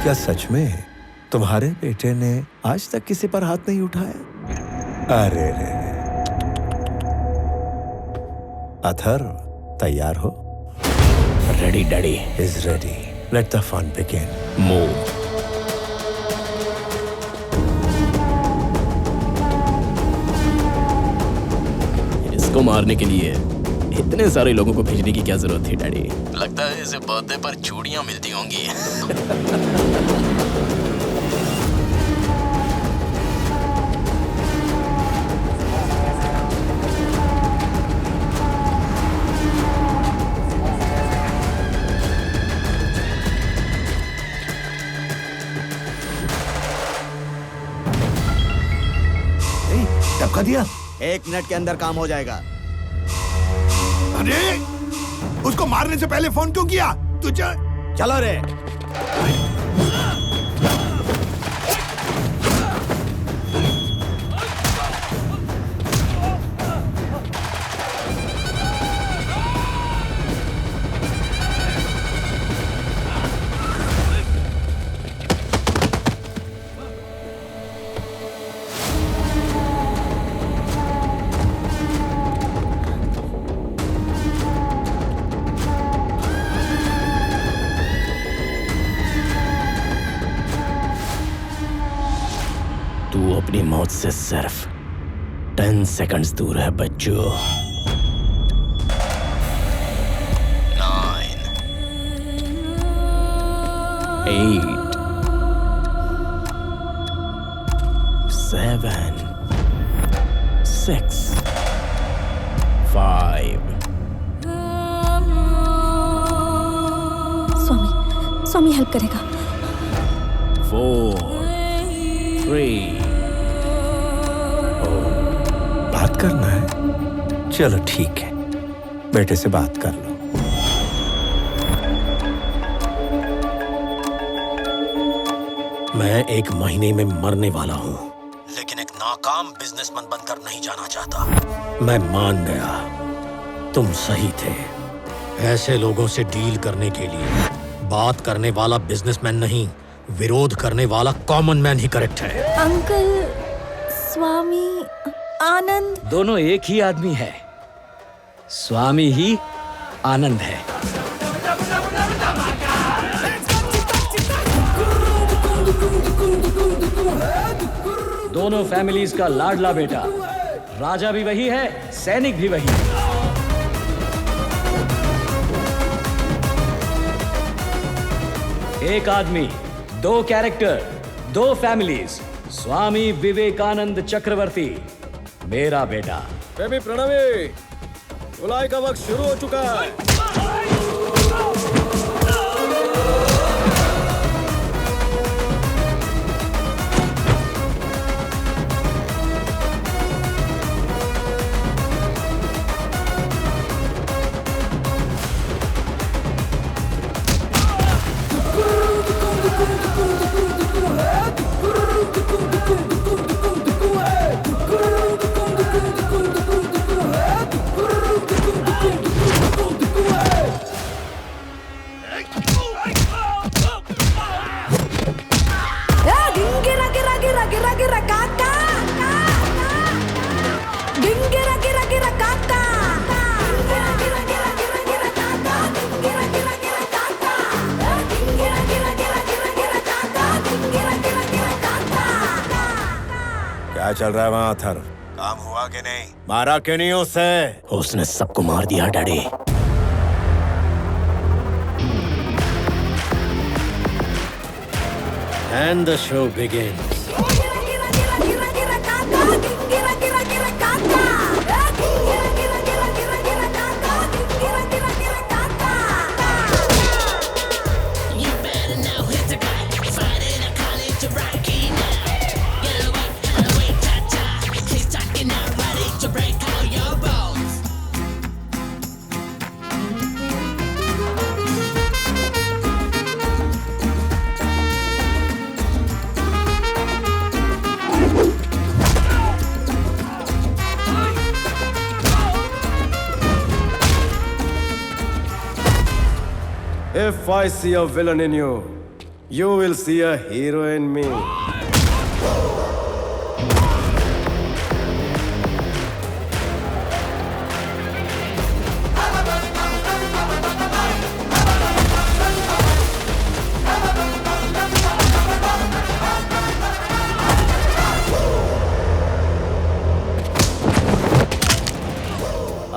क्या सच में तुम्हारे बेटे ने आज तक किसी पर हाथ नहीं उठाया? अरे रे, अथर तैयार हो? Ready daddy. Is ready. Let the fun begin. Move. इसको मारने के लिए इतने सारे लोगों को भेजने की क्या जरूरत थी डैडी? लगता है इसे बर्थडे पर चूड़ियां मिलती होंगी। टपका दिया। 1 मिनट के अंदर काम हो जाएगा। अरे, उसको मारने से पहले फोन क्यों किया? तुझे चलो रे। तू अपनी मौत से सिर्फ 10 सेकंड्स दूर है बच्चों। 9 8 7 6 5 स्वामी हेल्प करेगा। 4 3 बात करना है? चलो ठीक है, बेटे से बात कर लो। मैं 1 महीने में मरने वाला हूं, लेकिन एक नाकाम बिजनेसमैन बनकर नहीं जाना चाहता। मैं मान गया, तुम सही थे। ऐसे लोगों से डील करने के लिए बात करने वाला बिजनेसमैन नहीं, विरोध करने वाला कॉमन मैन ही करेक्ट है। अंकल, स्वामी, आनंद दोनों एक ही आदमी है। स्वामी ही आनंद है। दोनों फैमिलीज का लाडला बेटा। राजा भी वही है, सैनिक भी वही है। एक आदमी, 2 कैरेक्टर, 2 फैमिलीज। स्वामी विवेकानंद चक्रवर्ती, मेरा बेटा। बेबी प्रणवी, धुलाई का वक्त शुरू हो चुका है। क्या चल रहा है वहाँ अथर? काम हुआ कि नहीं? मारा क्यों नहीं उसे? उसने सबको मार दिया daddy. And the show begins. If I see a villain in you, you will see a hero in me.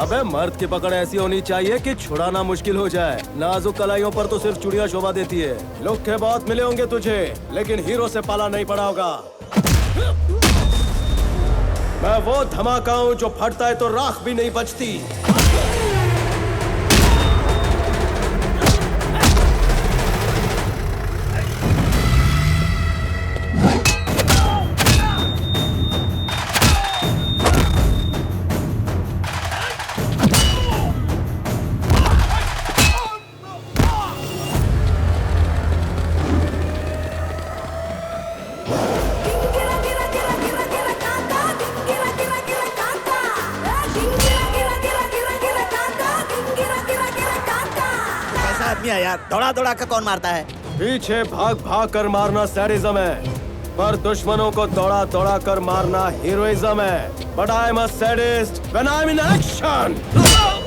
अबे मर्द की पकड़ ऐसी होनी चाहिए कि छुड़ाना मुश्किल हो जाए। नाजुक कलाइयों पर तो सिर्फ चुड़िया शोभा देती है। लुक्के बहुत मिले होंगे तुझे, लेकिन हीरो से पाला नहीं पड़ा होगा। मैं वो धमाका हूं जो फटता है तो राख भी नहीं बचती। आदमी है यार, दौड़ा दौड़ा कर कौन मारता है? पीछे भाग भाग कर मारना सैडिज्म है, पर दुश्मनों को दौड़ा दौड़ा कर मारना हीरोइज्म है। But I'm a sadist when I'm in action.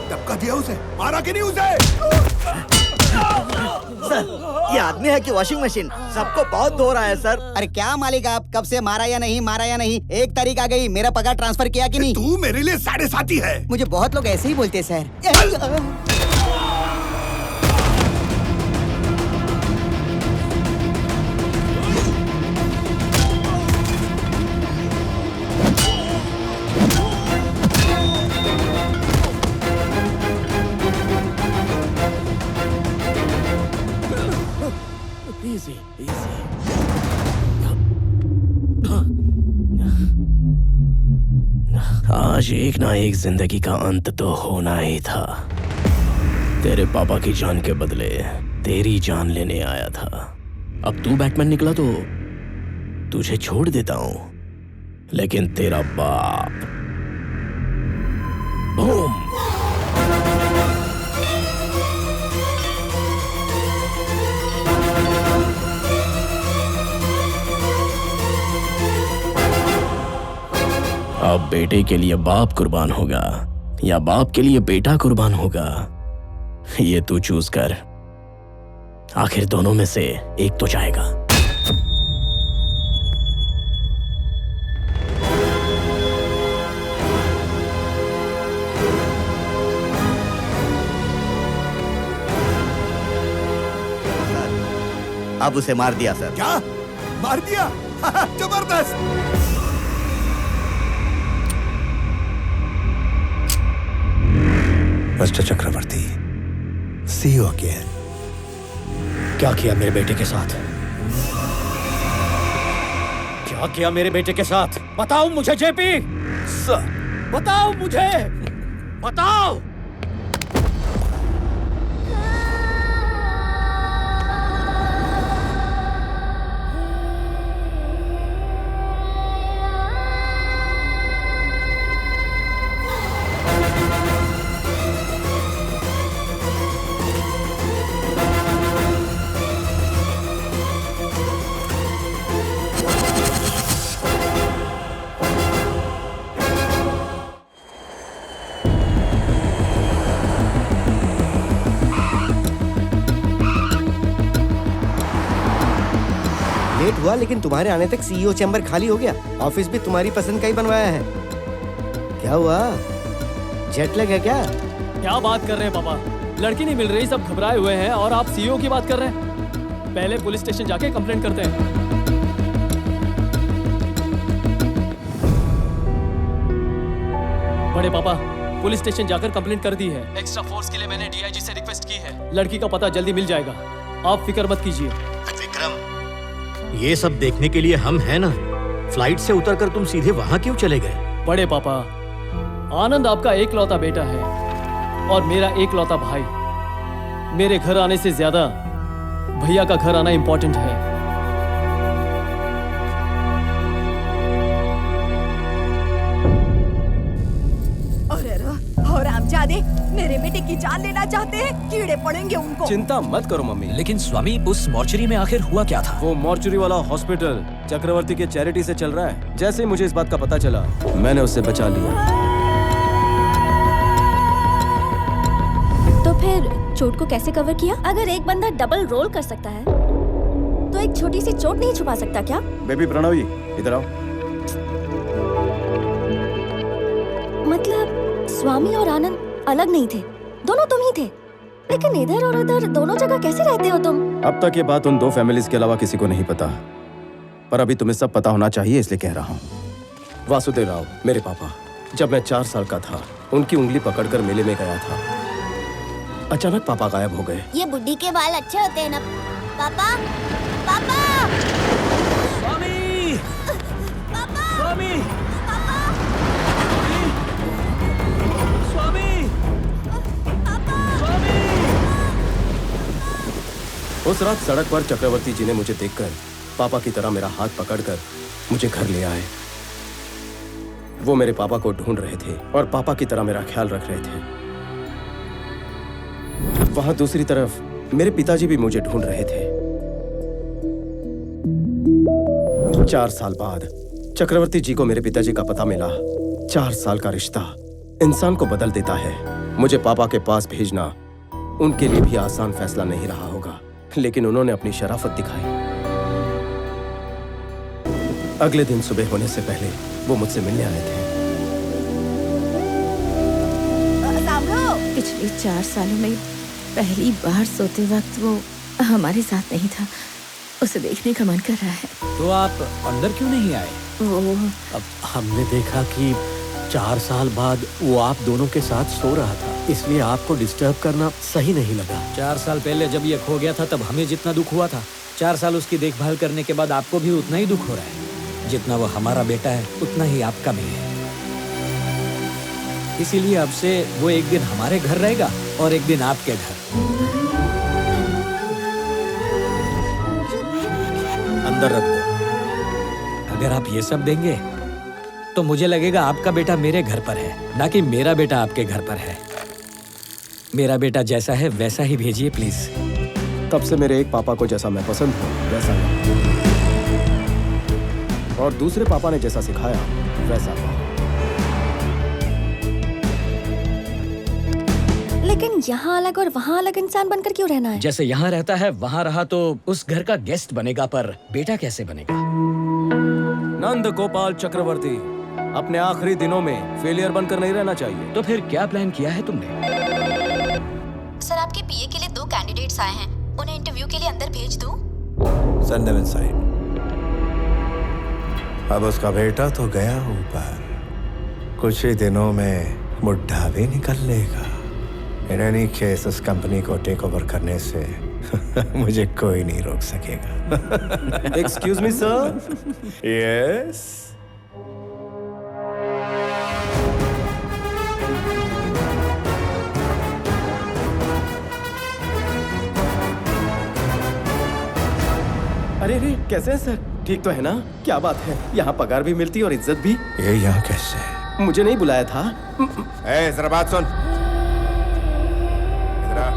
धक्का दिया उसे, मारा कि नहीं उसे? सर, ये आदमी है कि वॉशिंग मशीन? सबको बहुत धो रहा है सर। अरे क्या मालिक आप, कब से मारा या नहीं? 1 तारीख आ गई, मेरा पगार ट्रांसफर किया कि नहीं? तू मेरे लिए साढ़े साथी है। मुझे बहुत लोग ऐसे ही बोलते हैं सर। Easy, easy. आज एक ना एक जिंदगी का अंत तो होना ही था। तेरे पापा की जान के बदले तेरी जान लेने आया था। अब तू बैटमैन निकला तो तुझे छोड़ देता हूं, लेकिन तेरा बाप बूम। अब बेटे के लिए बाप कुर्बान होगा या बाप के लिए बेटा कुर्बान होगा, ये तू चूज कर। आखिर दोनों में से एक तो जाएगा। अब उसे मार दिया सर। क्या मार दिया? जबरदस्त। Mister Chakravarti, see you again. क्या किया मेरे बेटे के साथ? क्या किया मेरे बेटे के साथ? बताओ मुझे जेपी। सर, बताओ मुझे, बताओ। लेट हुआ, लेकिन तुम्हारे आने तक सीईओ चैम्बर खाली हो गया। ऑफिस भी तुम्हारी पसंद का ही बनवाया है। क्या हुआ, जेट लैग है क्या? क्या बात कर रहे हैं पापा? लड़की नहीं मिल रही, सब घबराए हुए हैं और आप सीईओ की बात कर रहे हैं। पहले पुलिस स्टेशन जाके कंप्लेंट करते हैं। बड़े पापा, पुलिस स्टेशन जाकर कंप्लेंट कर दी है। एक्स्ट्रा फोर्स के लिए मैंने डीआईजी से रिक्वेस्ट की है। लड़की का पता जल्दी मिल जाएगा, आप फिक्र मत कीजिए। विक्रम, ये सब देखने के लिए हम हैं ना। फ्लाइट से उतरकर तुम सीधे वहां क्यों चले गए? बड़े पापा, आनंद आपका एकलौता बेटा है और मेरा एकलौता भाई। मेरे घर आने से ज्यादा भैया का घर आना इंपॉर्टेंट है। और आमजादे, मेरे बेटे की जान लेना चाहते हैं, कीड़े पड़ेंगे उनको। चिंता मत करो मम्मी। लेकिन स्वामी, उस मॉर्चरी में आखिर हुआ क्या था? वो मॉर्चरी वाला हॉस्पिटल चक्रवर्ती के चैरिटी से चल रहा है। जैसे ही मुझे इस बात का पता चला, मैंने उससे बचा लिया। तो फिर चोट को कैसे कवर किया? अगर एक बंदा डबल रोल कर सकता है, तो एक छोटी सी चोट नहीं छुपा सकता क्या? बेबी प्रणवी, इधर आओ। मतलब स्वामी और आनंद अलग नहीं थे, दोनों तुम ही थे। लेकिन इधर और उधर दोनों जगह कैसे रहते हो तुम? अब तक ये बात उन 2 फैमिलीज के अलावा किसी को नहीं पता, पर अभी तुम्हें सब पता होना चाहिए, इसलिए कह रहा हूँ। वासुदेव राव, मेरे पापा, जब मैं 4 साल का था, उनकी उंगली पकड़कर मेले में गया था। अचानक पापा गायब हो गए। ये बुड्ढी के बाल अच्छे होते हैं ना पापा? पापा! स्वामी! पापा! स्वामी! उस रात सड़क पर चक्रवर्ती जी ने मुझे देखकर पापा की तरह मेरा हाथ पकड़कर मुझे घर ले आए। वो मेरे पापा को ढूंढ रहे थे और पापा की तरह मेरा ख्याल रख रहे थे। वहां दूसरी तरफ मेरे पिताजी भी मुझे ढूंढ रहे थे। 4 साल बाद चक्रवर्ती जी को मेरे पिताजी का पता मिला। 4 साल का रिश्ता इंसान को बदल देता है। मुझे पापा के पास भेजना उनके लिए भी आसान फैसला नहीं रहा होगा, लेकिन उन्होंने अपनी शराफत दिखाई। अगले दिन सुबह होने से पहले वो मुझसे मिलने आए थे। पिछले 4 सालों में पहली बार सोते वक्त वो हमारे साथ नहीं था। उसे देखने का मन कर रहा है। तो आप अंदर क्यों नहीं आए? वो अब हमने देखा कि 4 साल बाद वो आप दोनों के साथ सो रहा था, इसलिए आपको डिस्टर्ब करना सही नहीं लगा। 4 साल पहले जब ये खो गया था तब हमें जितना दुख हुआ था, 4 साल उसकी देखभाल करने के बाद आपको भी उतना ही दुख हो रहा है। जितना वो हमारा बेटा है उतना ही आपका भी है। इसीलिए अब से वो एक दिन हमारे घर रहेगा और एक दिन आपके घर। अंदर रख दो। अगर आप ये सब देंगे तो मुझे लगेगा आपका बेटा मेरे घर पर है, ना कि मेरा बेटा आपके घर पर है। मेरा बेटा जैसा है वैसा ही भेजिए प्लीज। तब से मेरे एक पापा को जैसा मैं पसंद हूँ वैसा नहीं, और दूसरे पापा ने जैसा सिखाया वैसा पाऊं। लेकिन यहाँ अलग और वहाँ अलग इंसान बनकर क्यों रहना है? जैसे यहाँ रहता है वहाँ रहा तो उस घर का गेस्ट बनेगा, पर बेटा कैसे बनेगा? नंद गोपाल चक्रवर्ती, अपने आखिरी दिनों में फेलियर बनकर नहीं रहना चाहिए। तो फिर क्या प्लान किया है तुमने? सर, आपके पीए के लिए 2 कैंडिडेट्स आए हैं, उन्हें इंटरव्यू के लिए अंदर भेज दूं? Send them inside. अब उसका बेटा तो गया ऊपर, कुछ ही दिनों में बुढ़ा भी निकल लेगा। इन एनी केस उस कंपनी को टेक ओवर करने से मुझे कोई नहीं रोक सकेगा। Excuse me sir. यस। अरे रे, कैसे हैं सर? ठीक तो है ना? क्या बात है, यहाँ पगार भी मिलती और इज्जत भी। ये यहाँ कैसे? मुझे नहीं बुलाया था। ए, जरा बात सुन। इधर आ।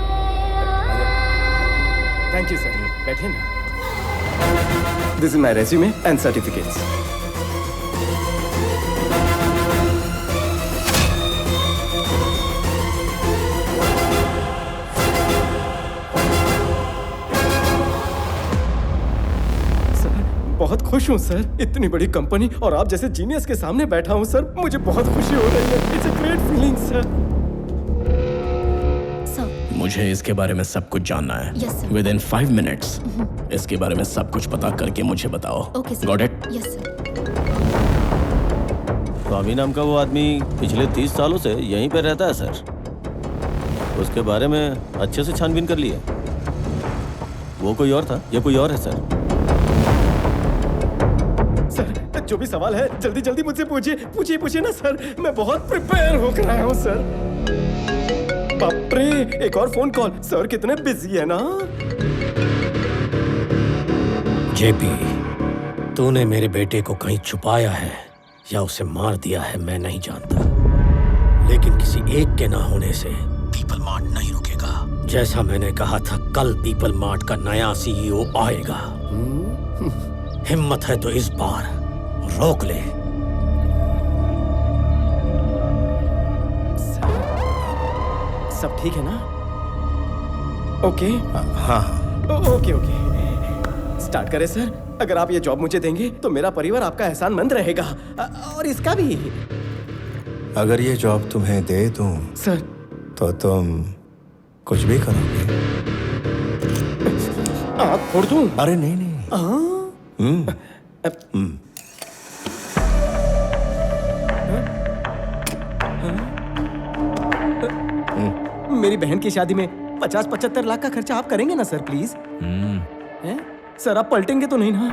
थैंक यू सर, बैठे ना। This is my resume and certificates. बहुत खुश हूँ सर, इतनी बड़ी कंपनी और आप जैसे जीनियस के सामने बैठा हूँ सर, मुझे बहुत खुशी हो रही है। It's a great feeling sir. मुझे इसके बारे में सब कुछ जानना है। Yes, sir. Within 5 minutes इसके बारे में सब कुछ पता करके मुझे बताओ। Okay, sir. Got it? Yes, sir. स्वामी नाम का वो आदमी पिछले 30 सालों से यहीं पर रहता है सर। उसके बारे में अच्छे से छानबीन कर लिया। वो कोई और था, ये कोई और है सर। सर, जो भी सवाल है जल्दी जल्दी मुझसे पूछिए ना सर, मैं बहुत प्रिपेयर होकर आया हूँ सर। बाप रे, एक और फोन कॉल। सर कितने बिजी है ना। जेपी, तूने मेरे बेटे को कहीं छुपाया है या उसे मार दिया है मैं नहीं जानता, लेकिन किसी एक के ना होने से पीपल मार्ट नहीं रुकेगा। जैसा मैंने कहा था, कल पीपल मार्ट का नया सीईओ आएगा। हिम्मत है तो इस बार रोक ले। सब ठीक है ना? ओके। हाँ। ओके। स्टार्ट करें सर। अगर आप ये जॉब मुझे देंगे तो मेरा परिवार आपका एहसानमंद रहेगा, और इसका भी। अगर ये जॉब तुम्हें दे दूं सर, तो तुम कुछ भी करोगे? आँख फोड़ दूं? अरे नहीं। मेरी बहन की शादी में 50-75 लाख का खर्चा आप करेंगे ना सर, प्लीज? सर, आप पलटेंगे तो नहीं ना?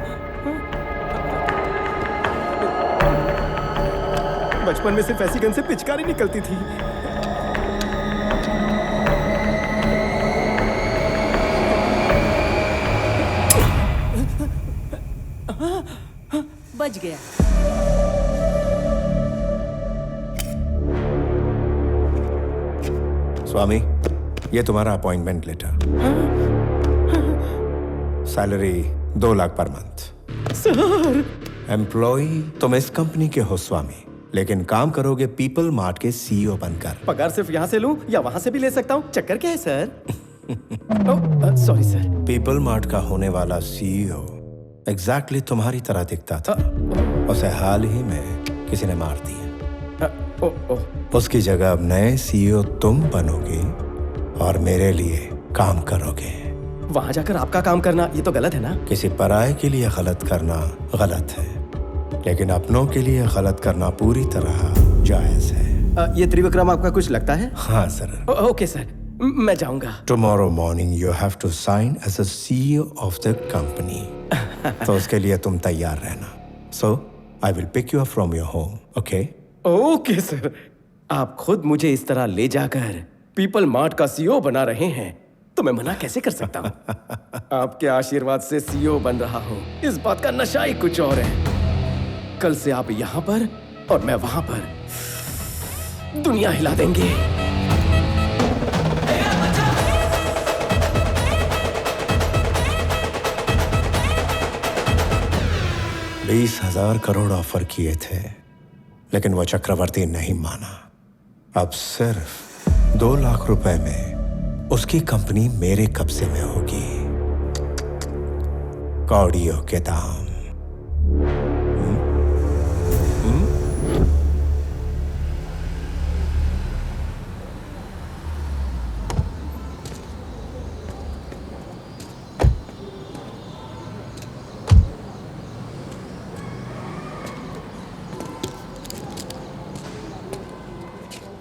बचपन में सिर्फ ऐसी गन से पिचकारी निकलती थी। बच गया। स्वामी, ये तुम्हारा appointment letter. Salary 2 lakh per month. Sir employ तुम इस कंपनी के हो स्वामी, लेकिन काम करोगे पीपल मार्ट के सीईओ बनकर। पगार सिर्फ यहाँ से लूं या वहाँ से भी ले सकता हूँ? चक्कर क्या है sir? Sorry sir. People mart का होने वाला सीईओ एग्जैक्टली तुम्हारी तरह दिखता था। उसे हाल ही में किसी ने मार दिया। उसकी जगह अब नए सीईओ तुम बनोगे और मेरे लिए काम करोगे। वहाँ जाकर आपका काम करना ये तो गलत है ना? किसी पराये के लिए गलत करना गलत है, लेकिन अपनों के लिए गलत करना पूरी तरह जायज है। ये त्रिविक्रम आपका कुछ लगता है? हाँ सर। ओके सर, मैं जाऊंगा। Tomorrow morning you have to sign as a CEO of the company. तो उसके लिए तुम तैयार रहना। So I will pick you up from your home, okay? Okay sir. आप खुद मुझे इस तरह ले जाकर पीपल मार्ट का सीईओ बना रहे हैं तो मैं मना कैसे कर सकता हूँ? आपके आशीर्वाद से सीईओ बन रहा हूँ, इस बात का नशा ही कुछ और है। कल से आप यहाँ पर और मैं वहां पर दुनिया हिला देंगे। 20,000 करोड़ ऑफर किए थे, लेकिन वो चक्रवर्ती नहीं माना। अब सिर्फ 2 लाख रुपए में उसकी कंपनी मेरे कब्जे में होगी। कौड़ियों के दाम।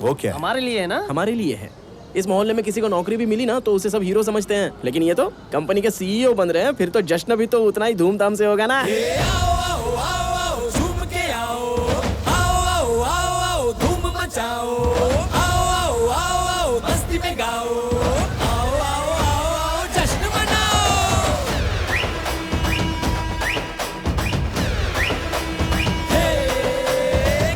वो क्या है? हमारे लिए है ना? हमारे लिए है। इस मोहल्ले में किसी को नौकरी भी मिली ना तो उसे सब हीरो समझते हैं, लेकिन ये तो कंपनी के सीईओ बन रहे हैं, फिर तो जश्न भी तो उतना ही धूमधाम से होगा ना। धूम मचाओ, मस्ती में गाओ, जश्न मनाओ।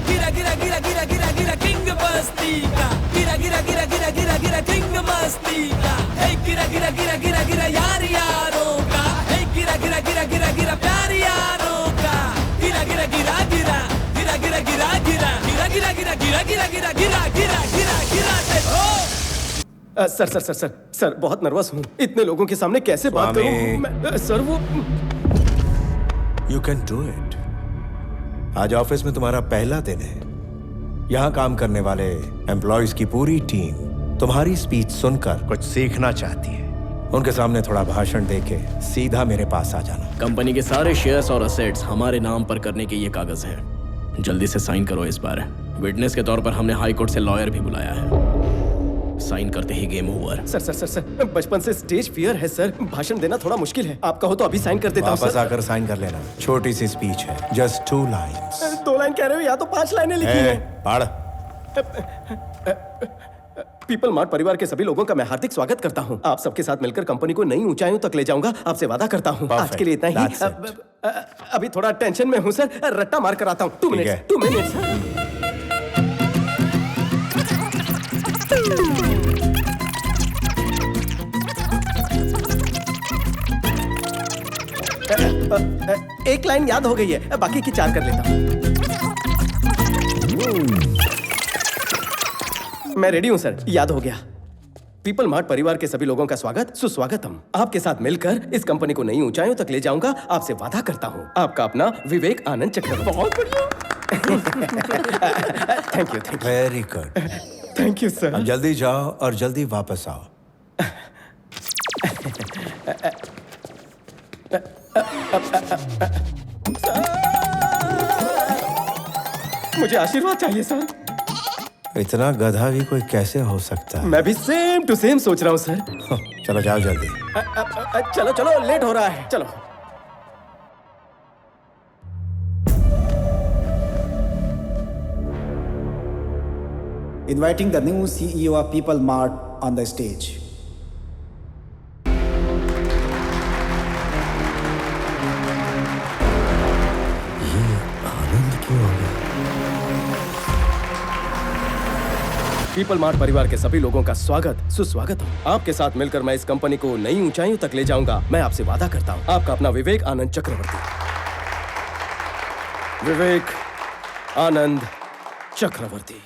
गिरा गिरा गिरा गिरा गिरा गिरा किंग बस्ती का, गिरा गिरा गिरा गिरा गिरा गिरा किंग मस्ती का, हे गिरा गिरा गिरा गिरा गिरा यार यारों का, हे गिरा गिरा गिरा गिरा गिरा प्यार यारों का, गिरा गिरा गिरा गिरा गिरा गिरा गिरा गिरा गिरा गिरा गिरा गिरा गिरा गिरा गिरा गिरा गिरा गिरा देखो। Sir sir sir sir sir बहुत नर्वस हूँ, इतने लोगों के सामने कैसे बात करूँ? सर वो You can do it. आज ऑफिस में तुम्हारा पहला दिन है। यहाँ काम करने वाले एम्प्लॉयज की पूरी टीम तुम्हारी स्पीच सुनकर कुछ सीखना चाहती है। उनके सामने थोड़ा भाषण देके सीधा मेरे पास आ जाना। कंपनी के सारे शेयर्स और असेट्स हमारे नाम पर करने के ये कागज हैं। जल्दी से साइन करो इस बार। विटनेस के तौर पर हमने हाई कोर्ट से लॉयर भी बुलाया है। साइन करते ही game over. Sir sir sir sir बचपन से स्टेज फियर है सर, भाषण देना थोड़ा मुश्किल है। आप कहो तो अभी साइन कर देता हूँ। वापस आकर साइन कर लेना। छोटी सी स्पीच है, जस्ट 2 लाइन्स। 2 लाइन कह रहे हो या तो 5 लाइनें लिखी हैं। पढ़। पीपल मार्ट परिवार के सभी लोगों का मैं हार्दिक स्वागत करता हूँ। आप सबके साथ मिलकर कंपनी को नई ऊंचाइयों तक ले जाऊंगा, आपसे वादा करता हूँ। आज के लिए इतना ही। अभी थोड़ा टेंशन में हूँ सर, रट्टा मार कर आता हूँ। 2 मिनट्स। एक लाइन याद हो गई है, बाकी की 4 कर लेता हूँ। मैं रेडी हूँ सर, याद हो गया। पीपल मार्ट परिवार के सभी लोगों का स्वागत सुस्वागतम। आपके साथ मिलकर इस कंपनी को नई ऊंचाइयों तक ले जाऊंगा, आपसे वादा करता हूँ। आपका अपना विवेक आनंद चक्रवर्ती। बहुत बढ़िया। Thank you. Very good. Thank you sir. अब जल्दी जाओ और जल्दी वापस आओ। मुझे आशीर्वाद चाहिए सर। इतना गधा भी कोई कैसे हो सकता है? मैं भी सेम टू सेम सोच रहा हूँ सर। चलो जाओ जल्दी। चलो चलो, लेट हो रहा है, चलो। Inviting the new CEO of People Mart on the stage. People mart परिवार के सभी लोगों का स्वागत सुस्वागत हूँ। आपके साथ मिलकर मैं इस कंपनी को नई ऊंचाइयों तक ले जाऊंगा। मैं आपसे वादा करता हूँ। आपका अपना विवेक आनंद चक्रवर्ती। विवेक आनंद चक्रवर्ती।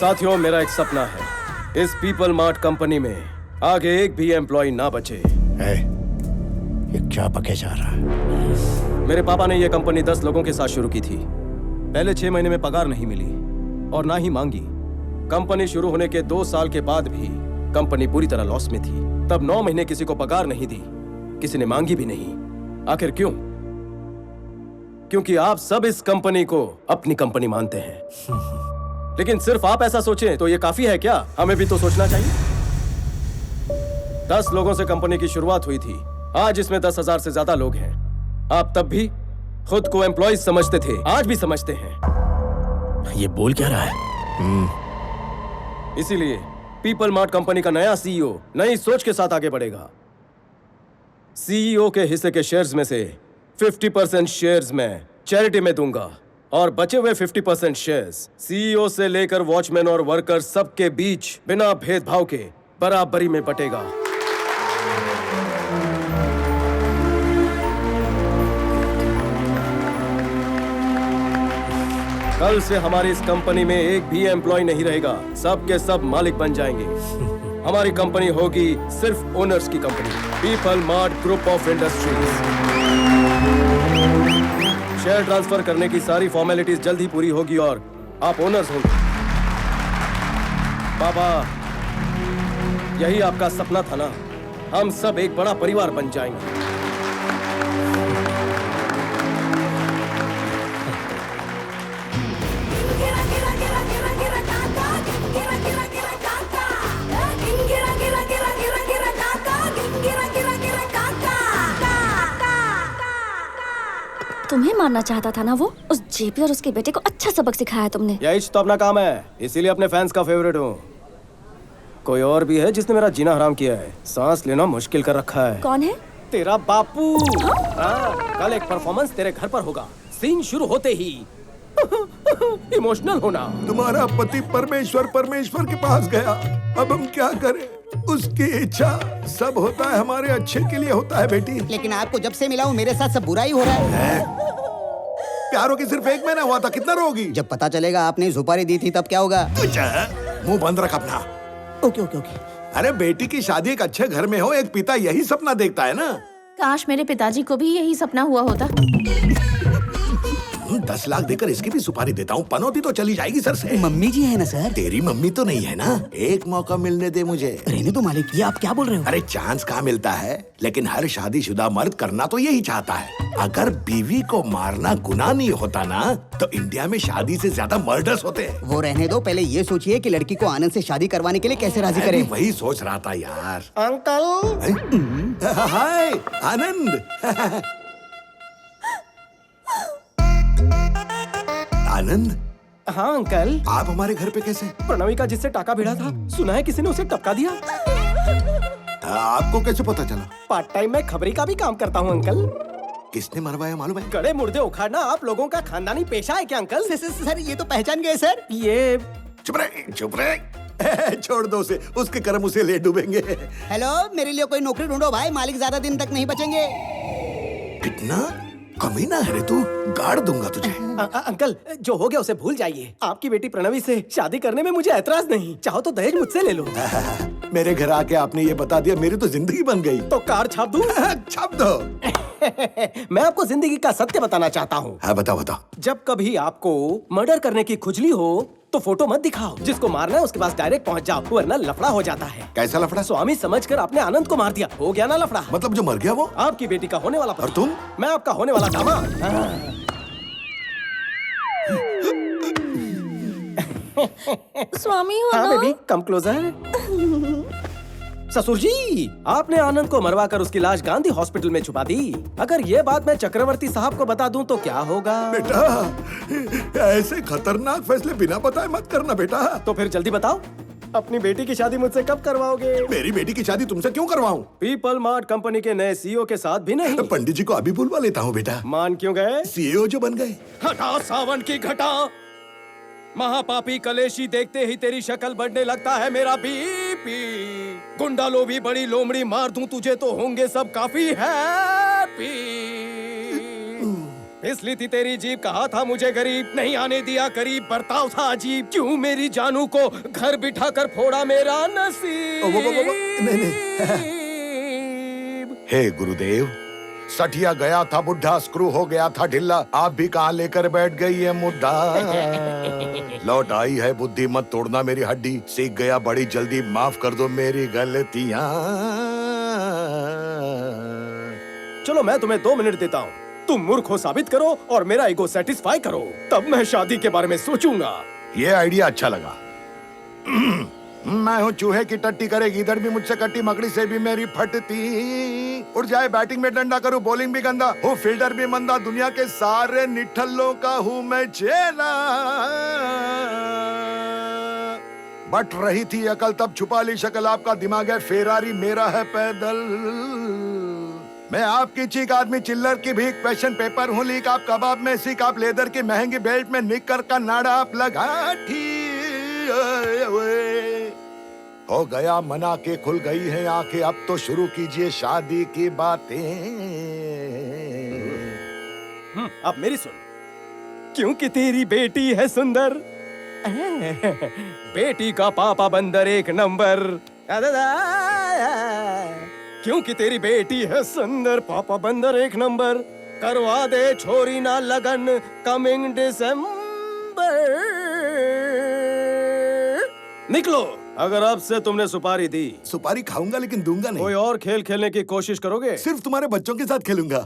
साथियों, मेरा एक सपना है, इस पीपल मार्ट कंपनी में आगे एक भी एम्प्लॉय ना बचे। ये क्या पके जा रहा है? मेरे पापा ने यह कंपनी 10 लोगों के साथ शुरू की थी। पहले 6 महीने में पगार नहीं मिली और ना ही मांगी। कंपनी शुरू होने के 2 साल के बाद भी कंपनी पूरी तरह लॉस में थी। तब 9 महीने किसी को पगार नहीं दी, किसी ने मांगी भी नहीं। आखिर क्यों? क्योंकि आप सब इस कंपनी को अपनी कंपनी मानते हैं। लेकिन सिर्फ आप ऐसा सोचें तो ये काफी है क्या? हमें भी तो सोचना चाहिए। 10 लोगों से कंपनी की शुरुआत हुई थी। आज इसमें 10,000 से ज्यादा लोग हैं। आप तब भी खुद को एम्प्लॉयज समझते थे, आज भी समझते हैं। ये बोल क्या रहा है? इसीलिए पीपल मार्ट कंपनी का नया सीईओ नई सोच के साथ आगे बढ़ेगा। सीईओ के हिस्से के शेयर्स में से 50% शेयर्स मैं चैरिटी में दूंगा और बचे हुए 50% शेयर्स सीईओ से लेकर वॉचमैन और वर्कर सबके बीच बिना भेदभाव के बराबरी में बटेगा। कल से हमारी इस कंपनी में एक भी एम्प्लॉय नहीं रहेगा। सब के सब मालिक बन जाएंगे। हमारी कंपनी होगी सिर्फ ओनर्स की company, people mart group of industries. Share transfer करने की सारी फॉर्मेलिटीज जल्द ही पूरी होगी और आप ओनर्स होंगे। बाबा, यही आपका सपना था ना? हम सब एक बड़ा परिवार बन जाएंगे। तुम्हें मारना चाहता था ना वो? उस जेपी और उसके बेटे को अच्छा सबक सिखाया तुमने। यही तो अपना काम है, इसीलिए अपने फैंस का फेवरेट हूँ। कोई और भी है जिसने मेरा जीना हराम किया है, सांस लेना मुश्किल कर रखा है। कौन है? तेरा बापू। हाँ, कल एक परफॉर्मेंस तेरे घर पर होगा। सीन शुरू होते ही इमोशनल होना। तुम्हारा पति परमेश्वर के पास गया, अब हम क्या करें? उसकी इच्छा सब होता है हमारे अच्छे के लिए होता है बेटी। लेकिन आपको जब से मिला हूँ मेरे साथ सब बुरा ही हो रहा है। प्यारों की सिर्फ 1 महीना हुआ था, कितना रोगी? जब पता चलेगा आपने सुपारी दी थी तब क्या होगा? मुंह बंद रख अपना। Okay okay okay. अरे बेटी की शादी एक अच्छे घर में हो, एक पिता यही सपना देखता है ना। काश मेरे पिताजी को भी यही सपना हुआ होता। 10 लाख देकर इसकी भी सुपारी देता हूँ, पनौती तो चली जाएगी सर से। मम्मी जी है ना सर? तेरी मम्मी तो नहीं है ना? एक मौका मिलने दे मुझे। रहने दो मालिक, ये आप क्या बोल रहे हो? अरे चांस कहाँ मिलता है, लेकिन हर शादीशुदा मर्द करना तो यही चाहता है। अगर बीवी को मारना गुनाह नहीं होता ना, तो इंडिया में शादी से ज्यादा मर्डर्स होते हैं। वो रहने दो, पहले ये सोचिए कि लड़की को आनंद से शादी करवाने के लिए कैसे राजी करें। वही सोच रहा था यार। अंकल। हाय आनंद। आनंद। हाँ अंकल। आप हमारे घर पे कैसे? प्रणवी का जिससे टाका भिड़ा था, सुना है किसी ने उसे टपका दिया। आपको कैसे पता चला? पार्ट टाइम में खबरी का भी काम करता हूँ अंकल। किसने मरवाया मालूम है? गड़े मुर्दे उखाड़ना आप लोगों का खानदानी पेशा है क्या अंकल? सर ये तो पहचान गए सर। ये चुप रहे। छोड़ दो उसे, उसके कर्म उसे ले डूबेंगे। हेलो, मेरे लिए कोई नौकरी ढूंढो भाई, मालिक ज्यादा दिन तक नहीं बचेंगे। कितना कमीना है रे तू, गाड़ दूंगा तुझे। अंकल, जो हो गया उसे भूल जाइए। आपकी बेटी प्रणवी से शादी करने में मुझे ऐतराज नहीं, चाहो तो दहेज मुझसे ले लो। मेरे घर आके आपने ये बता दिया, मेरी तो जिंदगी बन गई। तो कार छाप दूं? छाप दो। मैं आपको जिंदगी का सत्य बताना चाहता हूँ। हाँ बताओ। जब कभी आपको मर्डर करने की खुजली हो तो फोटो मत दिखाओ। जिसको मारना है उसके पास डायरेक्ट पहुंच जाओ, वरना लफड़ा हो जाता है। कैसा लफड़ा? स्वामी समझकर आपने आनंद को मार दिया, हो गया ना लफड़ा। मतलब जो मर गया वो? आपकी बेटी का होने वाला पति। और तुम? मैं आपका होने वाला दामाद। स्वामी हो हाँ ना? Baby, come closer. ससुर जी, आपने आनंद को मरवाकर उसकी लाश गांधी हॉस्पिटल में छुपा दी। अगर ये बात मैं चक्रवर्ती साहब को बता दूं तो क्या होगा? बेटा, ऐसे खतरनाक फैसले बिना बताए मत करना बेटा। तो फिर जल्दी बताओ, अपनी बेटी की शादी मुझसे कब करवाओगे? मेरी बेटी की शादी तुमसे क्यों करवाऊं? पीपल मार्ट कंपनी के नए सीईओ के साथ भी नहीं। पंडित जी को अभी बुलवा लेता हूँ बेटा। मान क्यों गए? सीईओ जो बन गए। हटा सावन की घटा, महापापी कलेशी, देखते ही तेरी शक्ल बढ़ने लगता है मेरा बीपी। गुंडा लो भी बड़ी लोमड़ी मार दूं तुझे तो होंगे सब काफी हैप्पी। इसलिए थी तेरी जीप, कहा था मुझे गरीब, नहीं आने दिया करीब, बर्ताव था अजीब। क्यों मेरी जानू को घर बिठा कर फोड़ा मेरा नसीब। हे गुरुदेव, सठिया गया था बुढ़ा, स्क्रू हो गया था ढिल्ला, आप भी कहाँ लेकर बैठ गई है मुद्दा। लौट आई है बुद्धि, मत तोड़ना मेरी हड्डी, सीख गया बड़ी जल्दी, माफ कर दो मेरी गलतियां। चलो मैं तुम्हें 2 मिनट देता हूँ, तुम मूर्ख हो साबित करो और मेरा ईगो सेटिस्फाई करो, तब मैं शादी के बारे में सोचूंगा। ये आइडिया अच्छा लगा। मैं हूँ चूहे की टट्टी, करेगी इधर भी मुझसे कट्टी, मकड़ी से भी मेरी फटती। उड़ जाए बैटिंग में डंडा, करूँ बॉलिंग भी गंदा, हूँ फील्डर भी मंदा, दुनिया के सारे निठल्लों का हूँ मैं चेला। बट रही थी अकल तब छुपा ली शक्ल, आपका दिमाग है फेरारी, मेरा है पैदल। मैं आपकी चीक, आदमी चिल्लर की भीख, क्वेश्चन पेपर हूँ लीक, आप कबाब में सीख, आप लेदर की महंगी बेल्ट में निक्कर का नाड़ा आप लगा ठीक। हो गया मना के खुल गई है आंखें, अब तो शुरू कीजिए शादी की बातें। अब मेरी सुन, क्योंकि तेरी बेटी है सुंदर, बेटी का पापा बंदर 1 नंबर। क्योंकि तेरी बेटी है सुंदर, पापा बंदर 1 नंबर, करवा दे छोरी ना लगन कमिंग दिसंबर। निकलो, अगर अब से तुमने सुपारी दी। सुपारी खाऊंगा लेकिन दूंगा नहीं। कोई और खेल खेलने की कोशिश करोगे? सिर्फ तुम्हारे बच्चों के साथ खेलूंगा।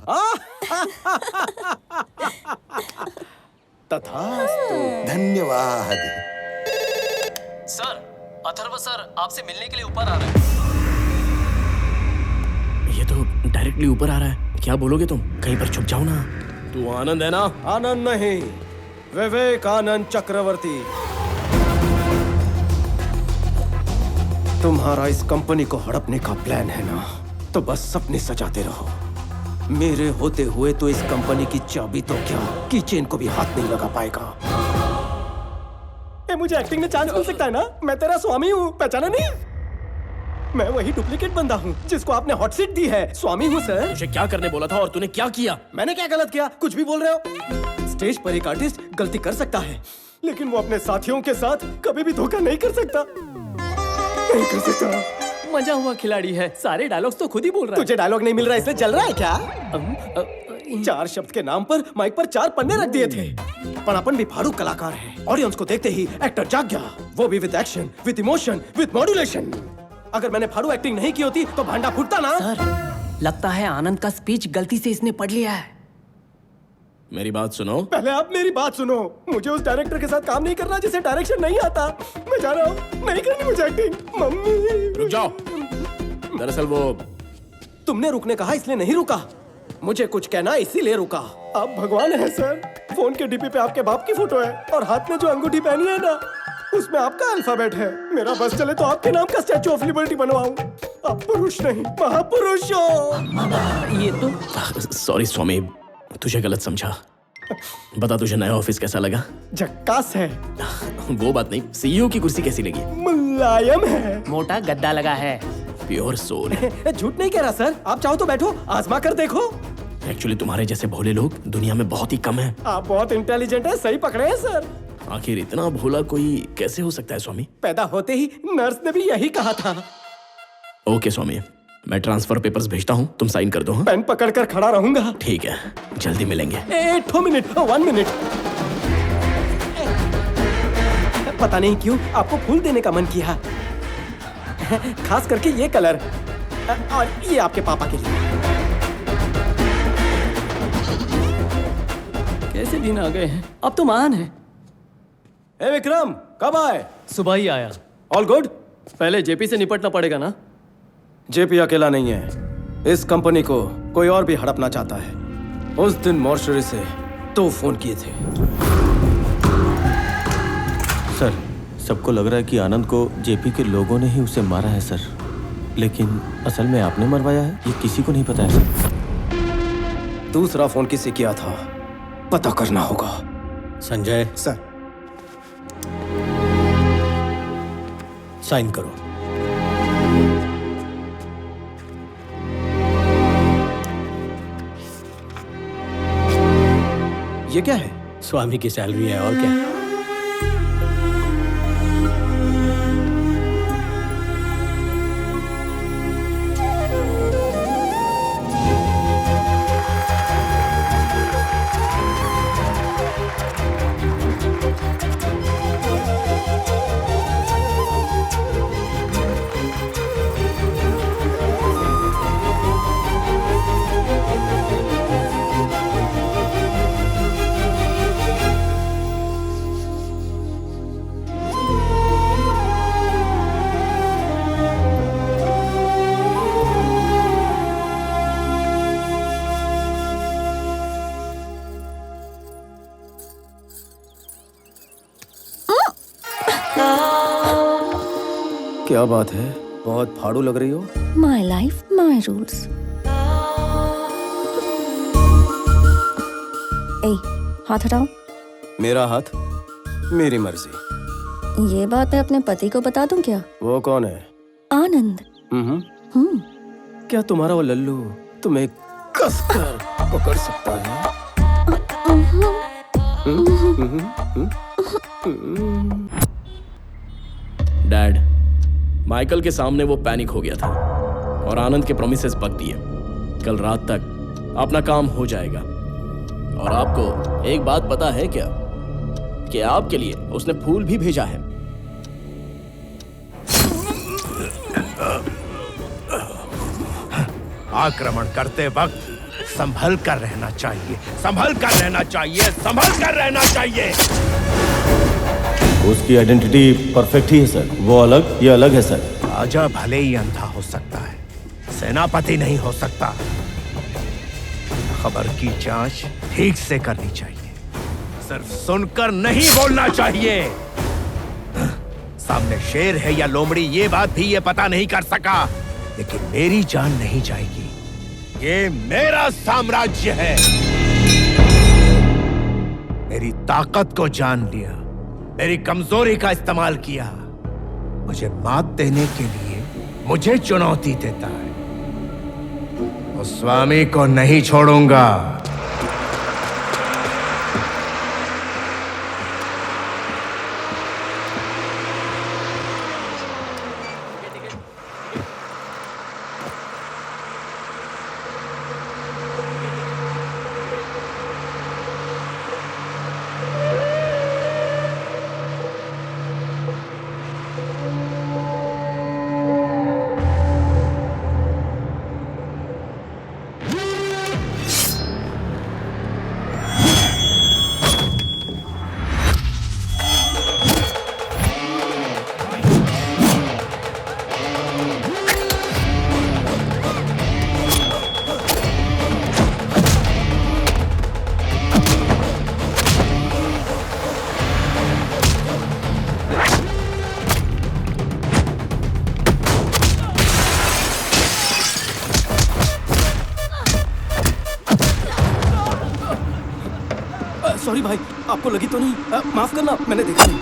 तथास्तु। धन्यवाद। सर, अथर्व सर आपसे मिलने के लिए ऊपर आ रहे हैं। ये तो डायरेक्टली ऊपर आ रहा है, क्या बोलोगे तुम? कहीं पर छुप जाओ ना। तू आनंद है ना? आनंद नहीं, विवेकानंद चक्रवर्ती। तुम्हारा इस कंपनी को हड़पने का प्लान है ना, तो बस सपने सजाते रहो। मेरे होते हुए तो इस कंपनी की चाबी तो क्या, कीचेन को भी हाथ नहीं लगा पाएगा। मुझे एक्टिंग में चांस मिल सकता है ना? मैं तेरा स्वामी हूँ, पहचाना नहीं? मैं वही डुप्लीकेट बंदा हूँ जिसको आपने हॉट सीट दी है। स्वामी हूँ सर। मुझे क्या करने बोला था और तूने क्या किया? मैंने क्या गलत किया? कुछ भी बोल रहे हो। स्टेज पर एक आर्टिस्ट गलती कर सकता है, लेकिन वो अपने साथियों के साथ कभी भी धोखा नहीं कर सकता। नहीं कर सकता। मजा हुआ खिलाड़ी है, सारे डायलॉग्स तो खुद ही बोल रहा है। तुझे डायलॉग नहीं मिल रहा इसलिए जल रहा है क्या? 4 शब्द के नाम पर माइक पर 4 पन्ने रख दिए थे। पर अपन भी फाड़ू कलाकार है। ऑडियंस को देखते ही एक्टर जाग गया, वो भी with action, with emotion, with modulation. अगर मैंने फाड़ू एक्टिंग नहीं की होती तो भांडा फूटता ना। सर, लगता है आनंद का स्पीच गलती से इसने पढ़ लिया है। मेरी बात सुनो। पहले आप मेरी बात सुनो। मुझे उस डायरेक्टर के साथ काम नहीं करना जिसे डायरेक्शन नहीं आता। मैं जा रहा हूँ, नहीं करनी मुझे एक्टिंग। मम्मी रुक जाओ। दरअसल वो तुमने रुकने कहा इसलिए नहीं रुका, मुझे कुछ कहना इसीलिए रुका। आप भगवान है सर। फोन के डीपी पे आपके बाप की फोटो है और हाथ में जो अंगूठी पहनी है ना, उसमें आपका अल्फाबेट है। मेरा बस चले तो आपके नाम का स्टैचू ऑफ लिबर्टी बनवाऊं। आप पुरुष नहीं महापुरुष हो। ये तो सॉरी स्वामी, तुझे गलत समझा। बता तुझे नया ऑफिस कैसा लगा? झक्कास है। वो बात नहीं, सीईओ की कुर्सी कैसी लगी? मुलायम है। मोटा गद्दा लगा है। Pure soul. झूठ नहीं कह रहा सर, आप चाहो तो बैठो, आजमा कर देखो। एक्चुअली तुम्हारे जैसे भोले लोग दुनिया में बहुत ही कम हैं। आप बहुत इंटेलिजेंट है, सही पकड़े हैं सर। आखिर इतना भोला कोई कैसे हो सकता है स्वामी? पैदा होते ही नर्स ने भी यही कहा था। ओके स्वामी, मैं ट्रांसफर पेपर्स भेजता हूँ, तुम साइन कर दो। हाँ? पेन पकड़कर खड़ा रहूंगा। ठीक है, जल्दी मिलेंगे। 1 मिनट। पता नहीं क्यों आपको फूल देने का मन किया, खास करके ये कलर, और ये आपके पापा के लिए। कैसे दिन आ गए हैं, अब तो महान है। ए विक्रम, कब आए? सुबह ही आया। All good? पहले जेपी से निपटना पड़ेगा ना। जेपी अकेला नहीं है, इस कंपनी को कोई और भी हड़पना चाहता है। उस दिन मॉर्चरी से 2 फोन किए थे। सर, सबको लग रहा है कि आनंद को जेपी के लोगों ने ही उसे मारा है सर, लेकिन असल में आपने मरवाया है, ये किसी को नहीं पता है सर। दूसरा फोन किसे किया था पता करना होगा। संजय सर, साइन करो। ये क्या है? स्वामी की सैलरी है, और क्या। क्या बात है, बहुत फाड़ू लग रही हो। My life, my rules. ए, हाथ हटाओ। मेरा हाथ, मेरी मर्जी। ये बात मैं अपने पति को बता दूं क्या? वो कौन है? आनंद। क्या तुम्हारा वो लल्लू तुम्हें कसकर पकड़ सकता है? डैड, माइकल के सामने वो पैनिक हो गया था और आनंद के प्रोमिसेस पक दिए। कल रात तक अपना काम हो जाएगा। और आपको एक बात पता है क्या कि आपके लिए उसने फूल भी भेजा है। आक्रमण करते वक्त संभल कर रहना चाहिए, संभल कर रहना चाहिए, संभल कर रहना चाहिए। उसकी आइडेंटिटी परफेक्ट ही है सर। वो अलग, ये अलग है सर। राजा भले ही अंधा हो सकता है, सेनापति नहीं हो सकता। खबर की जांच ठीक से करनी चाहिए, सिर्फ सुनकर नहीं बोलना चाहिए। सामने शेर है या लोमड़ी ये बात भी ये पता नहीं कर सका, लेकिन मेरी जान नहीं जाएगी। ये मेरा साम्राज्य है। मेरी ताकत को जान लिया, मेरी कमजोरी का इस्तेमाल किया, मुझे मात देने के लिए मुझे चुनौती देता है। उस स्वामी को नहीं छोड़ूंगा। सॉरी भाई, आपको लगी तो नहीं? माफ करना, मैंने देखा नहीं।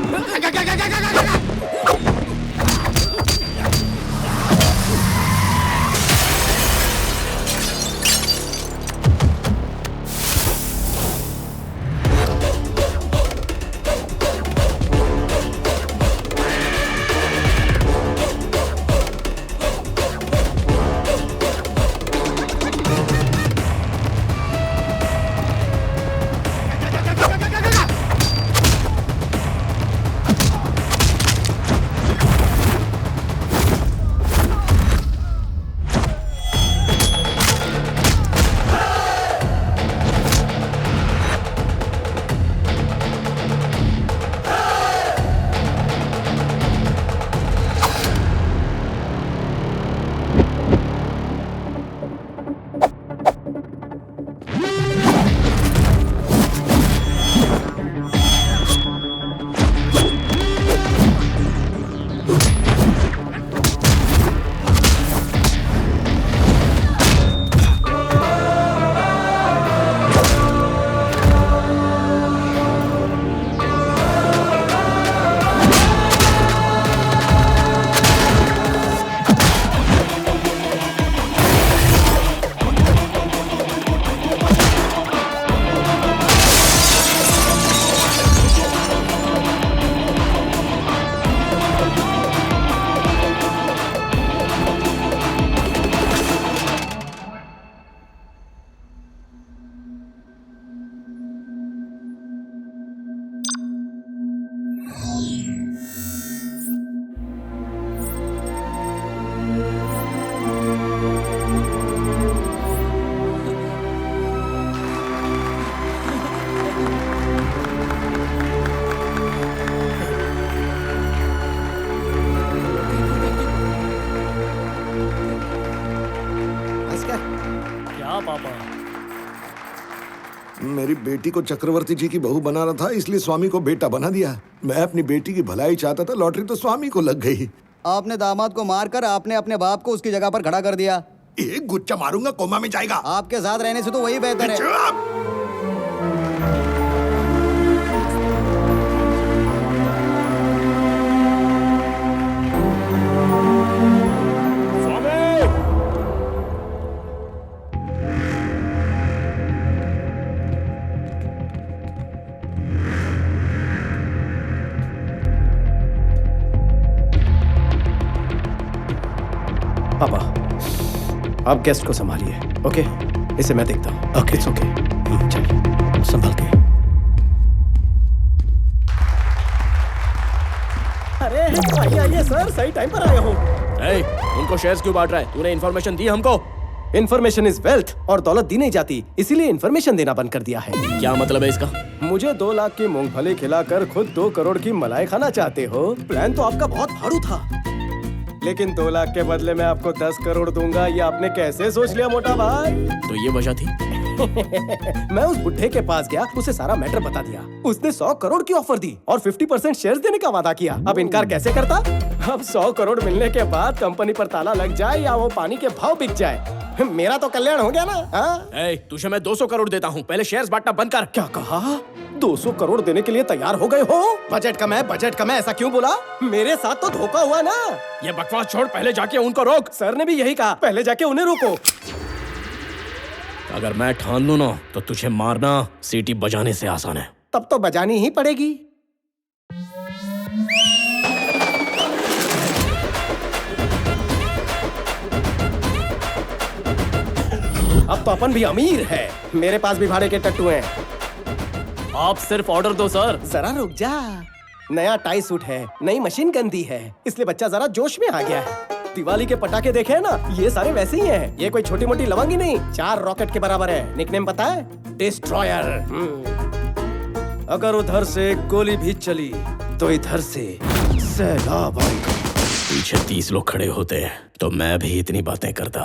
मेरी बेटी को चक्रवर्ती जी की बहू बना रहा था, इसलिए स्वामी को बेटा बना दिया। मैं अपनी बेटी की भलाई चाहता था, लॉटरी तो स्वामी को लग गई। आपने दामाद को मारकर आपने अपने बाप को उसकी जगह पर खड़ा कर दिया। एक गुच्चा मारूंगा कोमा में जाएगा। आपके साथ रहने से तो वही बेहतर है। पापा, आप गेस्ट को संभालिए, ओके? इसे मैं देखता हूँ। Okay, it's okay. चलिए, संभाल के। अरे आइए सर, सही टाइम पर आए हो। उनको शेयर्स क्यों बांट रहा है? तूने इन्फॉर्मेशन दी हमको? इन्फॉर्मेशन इज वेल्थ, और दौलत दी नहीं जाती, इसीलिए इन्फॉर्मेशन देना बंद कर दिया है। क्या मतलब है इसका? मुझे 2 लाख की मूंगफली खिलाकर खुद 2 करोड़ की मलाई खाना चाहते हो? प्लान तो आपका बहुत भारू था, लेकिन 2 लाख के बदले मैं आपको 10 करोड़ दूंगा, ये आपने कैसे सोच लिया मोटा भाई? तो ये वजह थी? मैं उस बुढ़े के पास गया, उसे सारा मैटर बता दिया। उसने 100 करोड़ की ऑफर दी और 50% शेयर्स देने का वादा किया। अब इनकार कैसे करता? अब 100 करोड़ मिलने के बाद कंपनी पर ताला लग जाए या वो पानी के भाव बिक जाए, मेरा तो कल्याण हो गया ना। तुझे मैं 200 करोड़ देता हूँ, पहले शेयर्स बांटना बंद कर। क्या कहा? 200 करोड़ देने के लिए तैयार हो गए हो? बजट कम है, ऐसा क्यों बोला? मेरे साथ तो धोखा हुआ ना। ये बकवास छोड़, पहले जाके उनको रोक। सर ने भी यही कहा, पहले जाके उन्हें रोको। अगर मैं ठान लूं ना तो तुझे मारना सीटी बजाने से आसान है। तब तो बजानी ही पड़ेगी। अब तो अपन भी अमीर है, मेरे पास भी भाड़े के टट्टू हैं। आप सिर्फ ऑर्डर दो सर। जरा रुक जा, नया टाई सूट है, नई मशीन गंदी है, इसलिए बच्चा जरा जोश में आ गया है। दिवाली के पटाखे देखे हैं ना, ये सारे वैसे ही हैं। ये कोई छोटी मोटी लवंगी नहीं, 4 रॉकेट के बराबर है। निकनेम पता है? डिस्ट्रॉयर। अगर उधर से गोली भी चली तो इधर से सैलाब आएगा। पीछे 30 लोग खड़े होते हैं तो मैं भी इतनी बातें करता।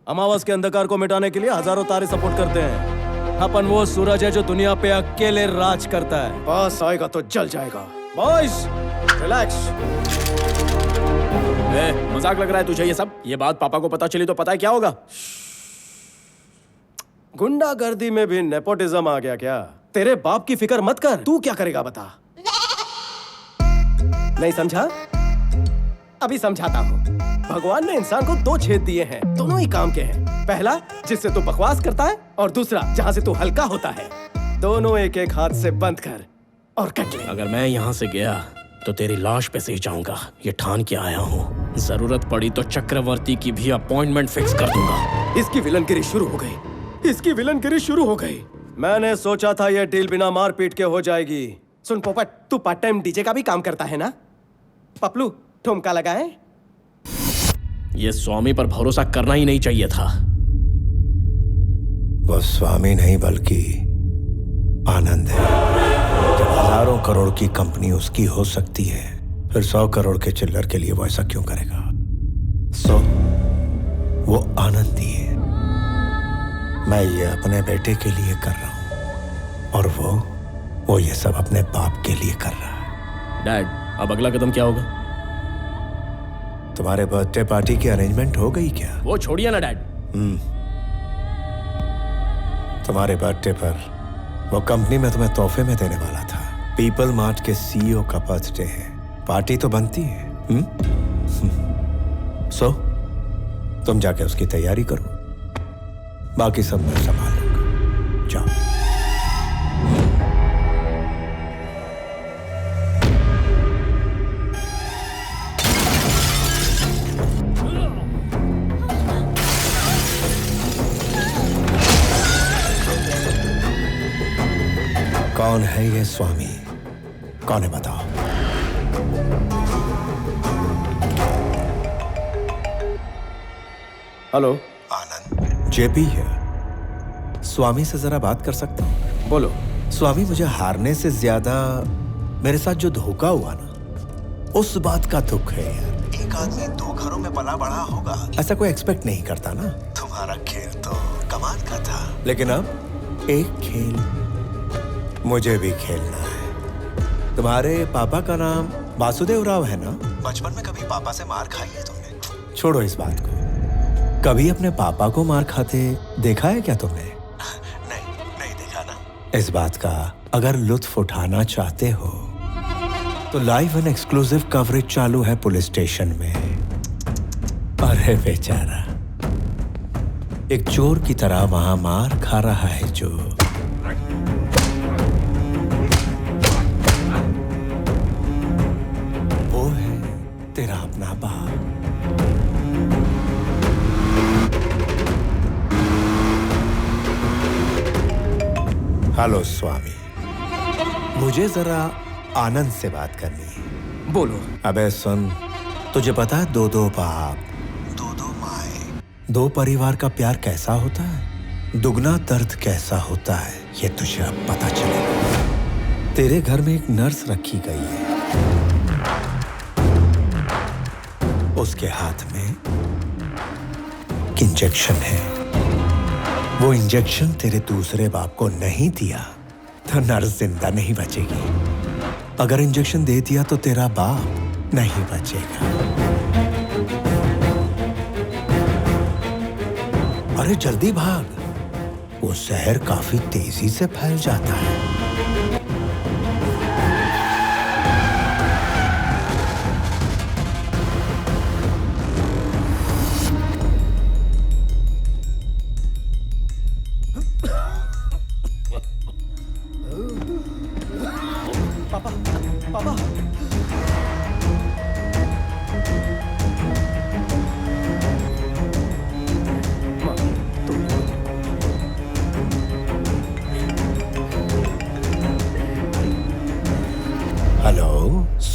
अमावस के अंधकार को मिटाने के लिए हजारों तारे सपोर्ट करते हैं। अपन वो सूरज है जो दुनिया पे अकेले राज करता है। पास आएगा तो जल जाएगा। Boys, relax. मजाक लग रहा है तुझे ये सब? ये बात पापा को पता चली तो पता है क्या होगा? गुंडागर्दी में भी नेपोटिज्म आ गया क्या? तेरे बाप की फिक्र मत कर, तू क्या करेगा बता। नहीं समझा? अभी समझाता हूँ। भगवान ने इंसान को 2 छेद दिए हैं, दोनों ही काम के हैं। पहला जिससे तू बकवास करता है, और दूसरा जहाँ से तू हल्का होता है। दोनों एक एक हाथ से बंद कर और कट ले। अगर मैं यहाँ से गया तो तेरी लाश पे से ही जाऊंगा, ये ठान के आया हूँ। जरूरत पड़ी तो चक्रवर्ती की भी अपॉइंटमेंट फिक्स कर दूंगा। इसकी विलनगिरी शुरू हो गई, इसकी विलनगिरी शुरू हो गई। मैंने सोचा था ये डील बिना मारपीट के हो जाएगी। सुन पोपट, तू पार्ट टाइम डीजे का भी काम करता है ना? पपलू, ठुमका लगाए। ये स्वामी पर भरोसा करना ही नहीं चाहिए था। वो स्वामी नहीं बल्कि आनंद है। जब हजारों करोड़ की कंपनी उसकी हो सकती है, फिर 100 करोड़ के चिल्लर के लिए वो ऐसा क्यों करेगा? वो आनंद ही है। मैं ये अपने बेटे के लिए कर रहा हूं, और वो ये सब अपने बाप के लिए कर रहा है। डैड, अब अगला कदम क्या होगा? तुम्हारे बर्थडे पार्टी की अरेंजमेंट हो गई क्या? वो छोड़िए ना डैड। तुम्हारे बर्थडे पर वो कंपनी में तुम्हें तोहफे में देने वाला था। पीपल मार्ट के सीईओ का बर्थडे है, पार्टी तो बनती है। सो तुम जाके उसकी तैयारी करो, बाकी सब मैं संभाल लूंगा। जाओ। कौन है ये स्वामी? कौन है बताओ? हेलो, आनंद। जेपी है। स्वामी से जरा बात कर सकता हूँ? बोलो। स्वामी, मुझे हारने से ज्यादा मेरे साथ जो धोखा हुआ ना, उस बात का दुख है यार। एक आदमी 2 घरों में पला बड़ा होगा, ऐसा कोई एक्सपेक्ट नहीं करता ना। तुम्हारा खेल तो कमाल का था, लेकिन अब एक खेल मुझे भी खेलना है। तुम्हारे पापा का नाम वासुदेव राव है ना? बचपन में कभी पापा से मार खाई है तुमने? छोड़ो इस बात को। कभी अपने पापा को मार खाते देखा है क्या तुमने? नहीं देखा ना। इस बात का अगर लुत्फ उठाना चाहते हो तो लाइव एंड एक्सक्लूसिव कवरेज चालू है पुलिस स्टेशन में। अरे बेचारा एक चोर की तरह वहां मार खा रहा है जो। वो है तेरा अपना बाप। हेलो स्वामी, मुझे जरा आनंद से बात करनी है। बोलो। अबे सुन, तुझे पता है दो बाप, दो माए, दो परिवार का प्यार कैसा होता है, दुगना दर्द कैसा होता है, ये तुझे अब पता चलेगा। तेरे घर में एक नर्स रखी गई है, उसके हाथ में एक इंजेक्शन है। वो इंजेक्शन तेरे दूसरे बाप को नहीं दिया तो नर्स जिंदा नहीं बचेगी। अगर इंजेक्शन दे दिया तो तेरा बाप नहीं बचेगा। अरे जल्दी भाग, वो जहर काफी तेजी से फैल जाता है।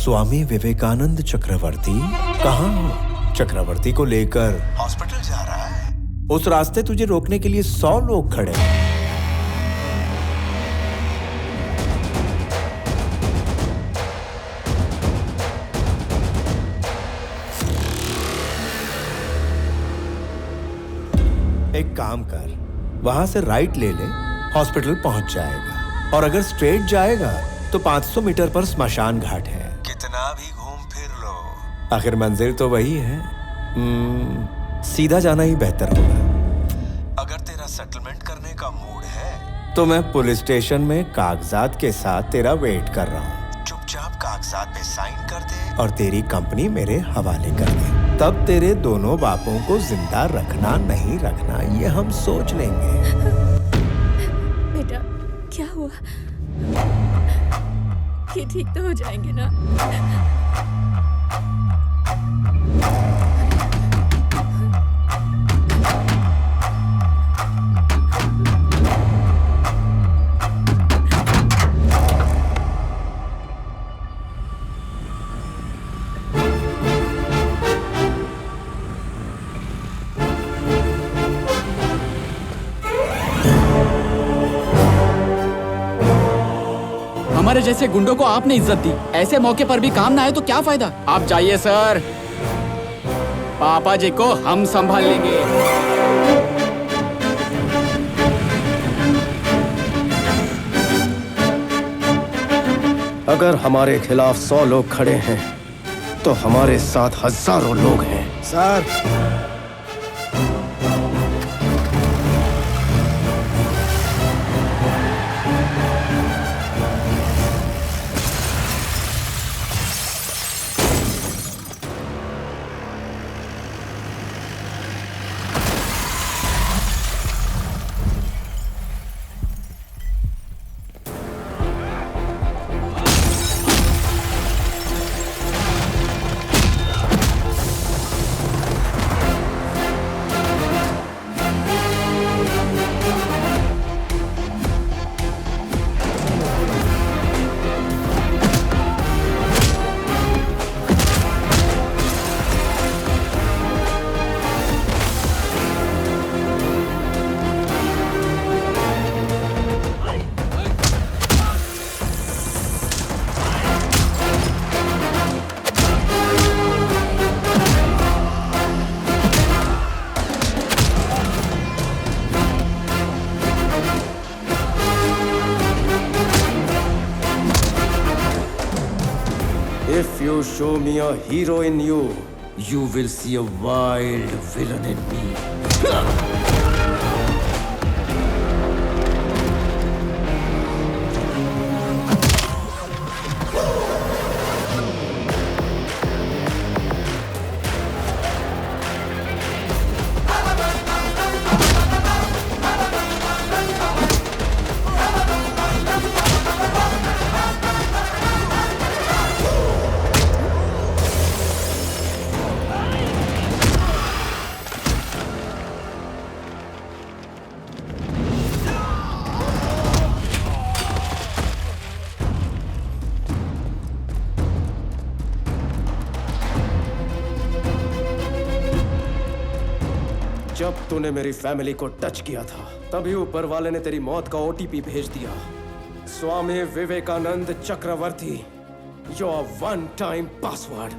स्वामी विवेकानंद चक्रवर्ती कहाँ हो? चक्रवर्ती को लेकर हॉस्पिटल जा रहा है। उस रास्ते तुझे रोकने के लिए 100 लोग खड़े हैं। एक काम कर, वहां से राइट ले ले, हॉस्पिटल पहुंच जाएगा। और अगर स्ट्रेट जाएगा तो 500 मीटर पर स्मशान घाट है। कितना भी घूम फिर लो, आखिर मंजिल तो वही है। सीधा जाना ही बेहतर होगा। अगर तेरा सेटलमेंट करने का मूड है तो मैं पुलिस स्टेशन में कागजात के साथ तेरा वेट कर रहा हूँ। चुपचाप कागजात पे साइन कर दे और तेरी कंपनी मेरे हवाले कर दे। तब तेरे दोनों बापों को जिंदा रखना नहीं रखना ये हम सोच लेंगे। बेटा क्या हुआ? ये ठीक तो हो जाएंगे ना? हमारे जैसे गुंडों को आपने इज्जत दी, ऐसे मौके पर भी काम ना आए तो क्या फायदा? आप जाइए सर, पापा जी को हम संभाल लेंगे। अगर हमारे खिलाफ 100 लोग खड़े हैं तो हमारे साथ हजारों लोग हैं। Sir If you show me a hero in you, You will see a wild villain in me. जब तूने मेरी फैमिली को टच किया था तभी ऊपर वाले ने तेरी मौत का ओटीपी भेज दिया। स्वामी विवेकानंद चक्रवर्ती, योर वन टाइम पासवर्ड।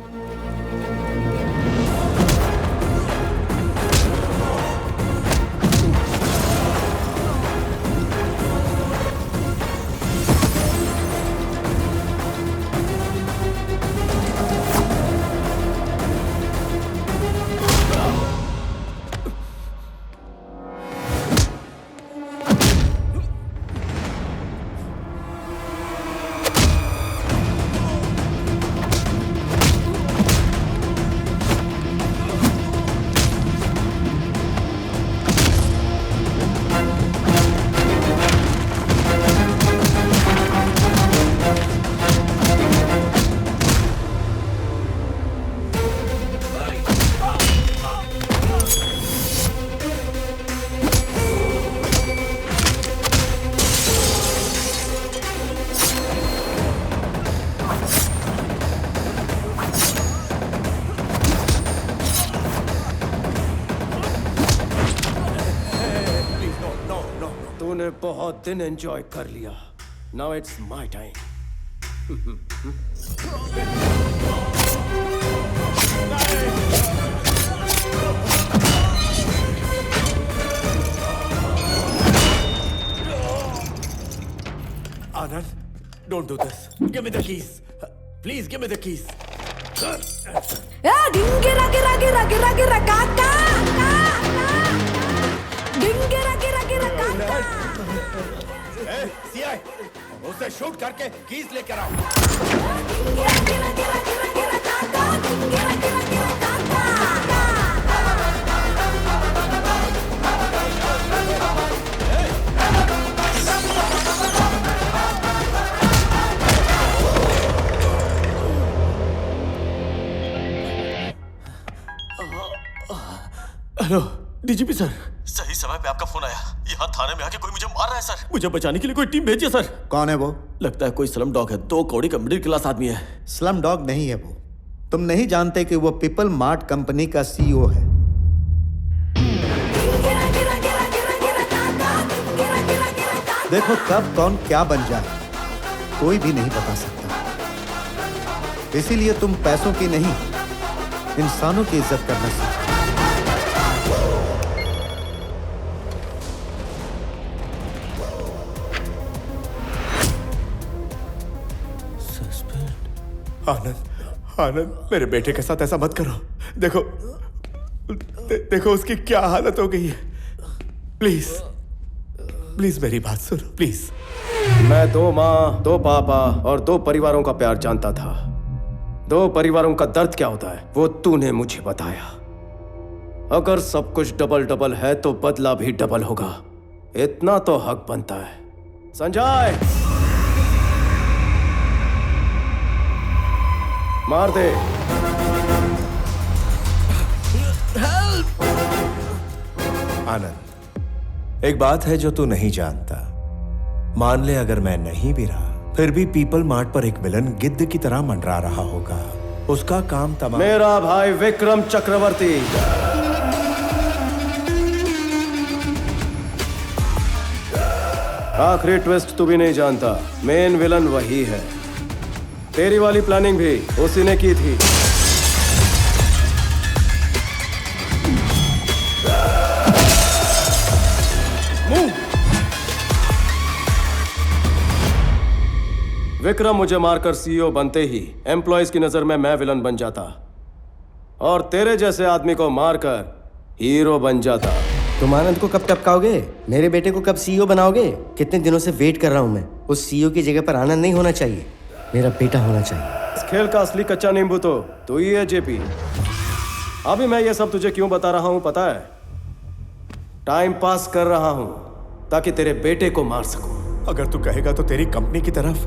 तूने बहुत दिन एंजॉय कर लिया। Now it's my time. Anand, don't do this. Give me the keys. Please give me the keys. गिरा गिरा गिरा गिरा गिरा काका गिरा गिरा गिरा काका। सीआई, उसे शूट करके कीज लेकर आओ। गिरा गिरा गिरा गिरा गिरा काका गिरा गिरा गिरा काका। हेलो डीजीपी सर, सही समय पे आपका फोन आया। यहाँ थाने में आके कोई मुझे मार रहा है सर। मुझे बचाने के लिए कोई टीम भेजिए सर। कौन है वो? लगता है कोई स्लम डॉग है। 2 कौड़ी का मिडिल क्लास आदमी है। स्लम डॉग नहीं है वो। तुम नहीं जानते कि वो पीपल मार्ट कंपनी का सीईओ है। देखो कब कौन क्या बन जाए कोई भी नहीं बता सकता। इसीलिए तुम पैसों की नहीं इंसानों की इज्जत करना सीखो। आनंद, आनंद, मेरे बेटे के साथ ऐसा मत करो। देखो देखो उसकी क्या हालत हो गई है। प्लीज प्लीज मेरी बात सुनो प्लीज। मैं 2 माँ, 2 पापा और 2 परिवारों का प्यार जानता था। 2 परिवारों का दर्द क्या होता है वो तूने मुझे बताया। अगर सब कुछ डबल डबल है तो बदला भी डबल होगा। इतना तो हक बनता है। संजय, मार दे। आनंद, एक बात है जो तू नहीं जानता। मान ले अगर मैं नहीं भी रहा फिर भी पीपल मार्ट पर एक विलन गिद्ध की तरह मंडरा रहा होगा। उसका काम तमाम। मेरा भाई विक्रम चक्रवर्ती। आखिरी ट्विस्ट तू भी नहीं जानता। मेन विलन वही है। तेरी वाली प्लानिंग भी उसी ने की थी। विक्रम मुझे मारकर सीईओ बनते ही एम्प्लॉयज की नजर में मैं विलन बन जाता और तेरे जैसे आदमी को मारकर हीरो बन जाता। तुम आनंद को कब टपकाओगे? मेरे बेटे को कब सीईओ बनाओगे? कितने दिनों से वेट कर रहा हूं मैं। उस सीईओ की जगह पर आनंद नहीं होना चाहिए, मेरा बेटा होना चाहिए। इस खेल का असली कच्चा नींबू तो तू ही है जेपी। अभी मैं ये सब तुझे क्यों बता रहा हूं पता है? टाइम पास कर रहा हूं ताकि तेरे बेटे को मार सकूं। अगर तू कहेगा तो तेरी कंपनी की तरफ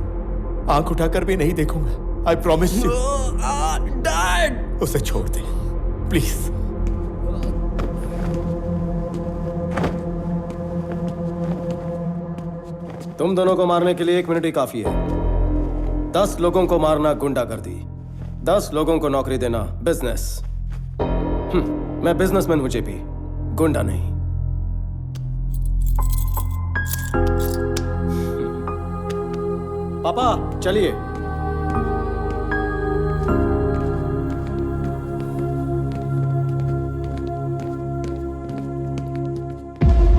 आंख उठाकर भी नहीं देखूंगा। I promise you. डैड, उसे छोड़ दे प्लीज। तुम दोनों को मारने के लिए 1 मिनट ही काफी है। 10 लोगों को मारना गुंडागर्दी, 10 लोगों को नौकरी देना बिजनेस। मैं बिजनेसमैन हूं जेपी, गुंडा नहीं। पापा चलिए।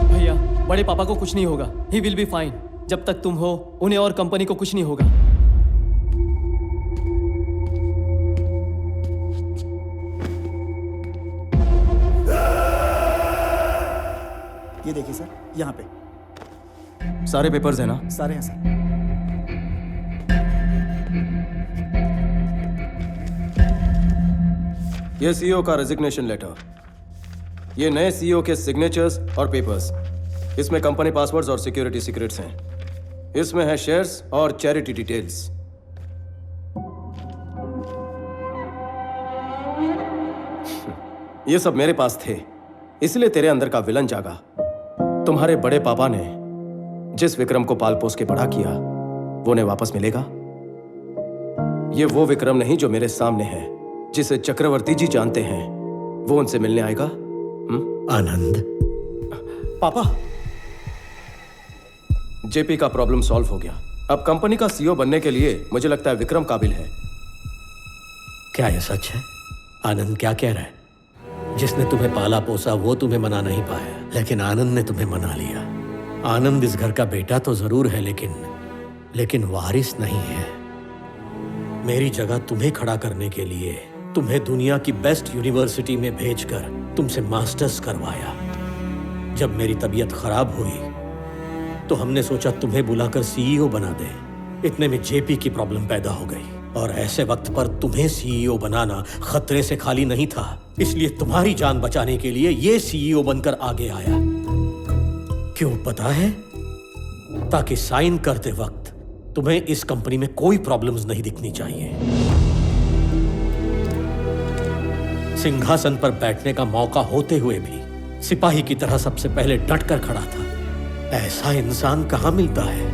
भैया बड़े पापा को कुछ नहीं होगा। He will be fine. जब तक तुम हो उन्हें और कंपनी को कुछ नहीं होगा। ये देखिए सर, यहाँ पे सारे पेपर्स हैं ना? सारे हैं सर। ये सीईओ का रेजिग्नेशन लेटर, ये नए सीईओ के सिग्नेचर्स और पेपर्स। इसमें कंपनी पासवर्ड्स और सिक्योरिटी सीक्रेट्स हैं। इसमें है शेयर्स और चैरिटी डिटेल्स। ये सब मेरे पास थे, इसलिए तेरे अंदर का विलन जागा। तुम्हारे बड़े पापा ने जिस विक्रम को पाल पोस के बड़ा किया वो उन्हें वापस मिलेगा? ये वो विक्रम नहीं जो मेरे सामने है, जिसे चक्रवर्ती जी जानते हैं। वो उनसे मिलने आएगा? आनंद। पापा, जेपी का प्रॉब्लम सॉल्व हो गया। अब कंपनी का सीईओ बनने के लिए मुझे लगता है विक्रम काबिल है। क्या यह सच है? आनंद क्या कह रहा है? जिसने तुम्हें पाला पोसा वो तुम्हें मना नहीं पाया, लेकिन आनंद ने तुम्हें मना लिया। आनंद इस घर का बेटा तो जरूर है, लेकिन वारिस नहीं है। मेरी जगह तुम्हें खड़ा करने के लिए तुम्हें दुनिया की बेस्ट यूनिवर्सिटी में भेजकर तुमसे मास्टर्स करवाया। जब मेरी तबीयत खराब हुई तो हमने सोचा तुम्हें बुलाकर सीईओ बना दें। इतने में जेपी की प्रॉब्लम पैदा हो गई और ऐसे वक्त पर तुम्हें सीईओ बनाना खतरे से खाली नहीं था। इसलिए तुम्हारी जान बचाने के लिए ये सीईओ बनकर आगे आया। क्यों पता है? ताकि साइन करते वक्त तुम्हें इस कंपनी में कोई प्रॉब्लम्स नहीं दिखनी चाहिए। सिंहासन पर बैठने का मौका होते हुए भी सिपाही की तरह सबसे पहले डटकर खड़ा था। ऐसा इंसान कहां मिलता है?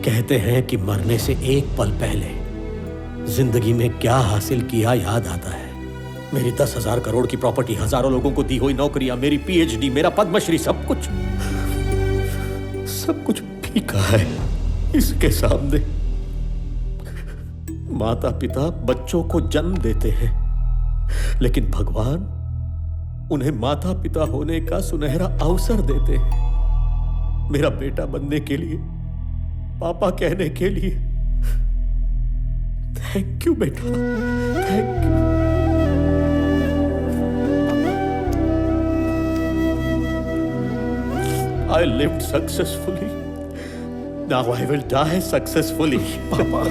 कहते हैं कि मरने से एक पल पहले जिंदगी में क्या हासिल किया याद आता है। मेरी 10,000 करोड़ की प्रॉपर्टी, हजारों लोगों को दी हुई नौकरियां, मेरी पीएचडी, मेरा पद्मश्री, सब कुछ फीका है इसके सामने। माता पिता बच्चों को जन्म देते हैं, लेकिन भगवान उन्हें माता पिता होने का सुनहरा अवसर देते हैं। मेरा बेटा बनने के लिए, पापा कहने के लिए थैंक यू बेटा, thank you. I lived successfully. Now I will die successfully, Papa.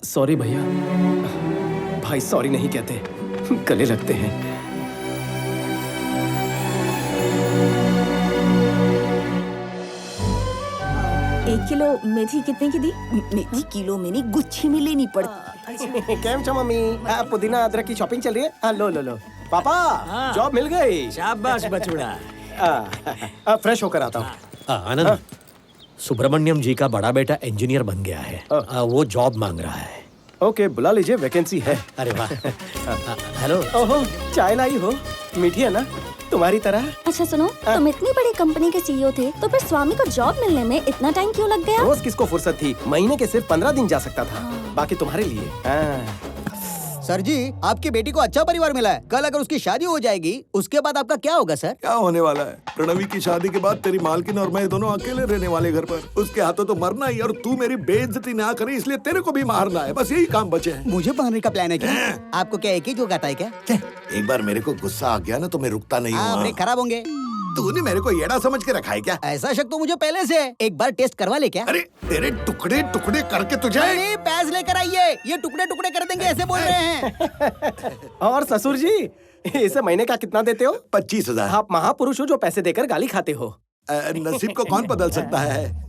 Sorry भैया। भाई सॉरी नहीं कहते, गले लगते हैं। 1 किलो मेथी कितने की दी? मेथी किलो में नहीं, गुच्छी में लेनी पड़ती। केम छो मम्मी? पुदीना अदरक की शॉपिंग चल रही है? हाँ, लो। पापा, जॉब मिल गई। शाबाश बचुड़ा। फ्रेश होकर आता हूँ। आनंद, सुब्रमण्यम जी का बड़ा बेटा इंजीनियर बन गया है। वो जॉब मांग रहा है। ओके, बुला लीजिए, वैकेंसी है। अरे वाह। हेलो। ओहो, चाय लाई हो? मीठी है ना, तुम्हारी तरह। अच्छा सुनो, तुम इतनी बड़ी कंपनी के सीईओ थे, तो फिर स्वामी को जॉब मिलने में इतना टाइम क्यों लग गया? रोज किसको फुर्सत थी? महीने के सिर्फ 15 दिन जा सकता था। बाकी तुम्हारे लिए। सर जी, आपकी बेटी को अच्छा परिवार मिला है। कल अगर उसकी शादी हो जाएगी, उसके बाद आपका क्या होगा सर? क्या होने वाला है? प्रणवी की शादी के बाद तेरी मालकिन और मैं दोनों अकेले रहने वाले घर पर। उसके हाथों तो मरना ही, और तू मेरी बेइज्जती ना करे इसलिए तेरे को भी मारना है। बस यही काम बचे हैं। मुझे मारने का प्लान है क्या? आपको क्या एक ही जोक आता है क्या? एक बार मेरे को गुस्सा आ गया ना तो मैं रुकता नहीं हूँ। ब्रेक खराब होंगे। तूने मेरे को येड़ा समझ के रखा है क्या? ऐसा शक तो मुझे पहले से है। एक बार टेस्ट करवा ले क्या? अरे तेरे टुकड़े टुकड़े करके तुझे। नहीं, पैस लेकर आइए, ये टुकड़े टुकड़े कर देंगे, ऐसे बोल रहे हैं। और ससुर जी, इसे महीने का कितना देते हो? 25,000। आप महापुरुष हो जो पैसे देकर गाली खाते हो। नसीब को कौन बदल सकता है?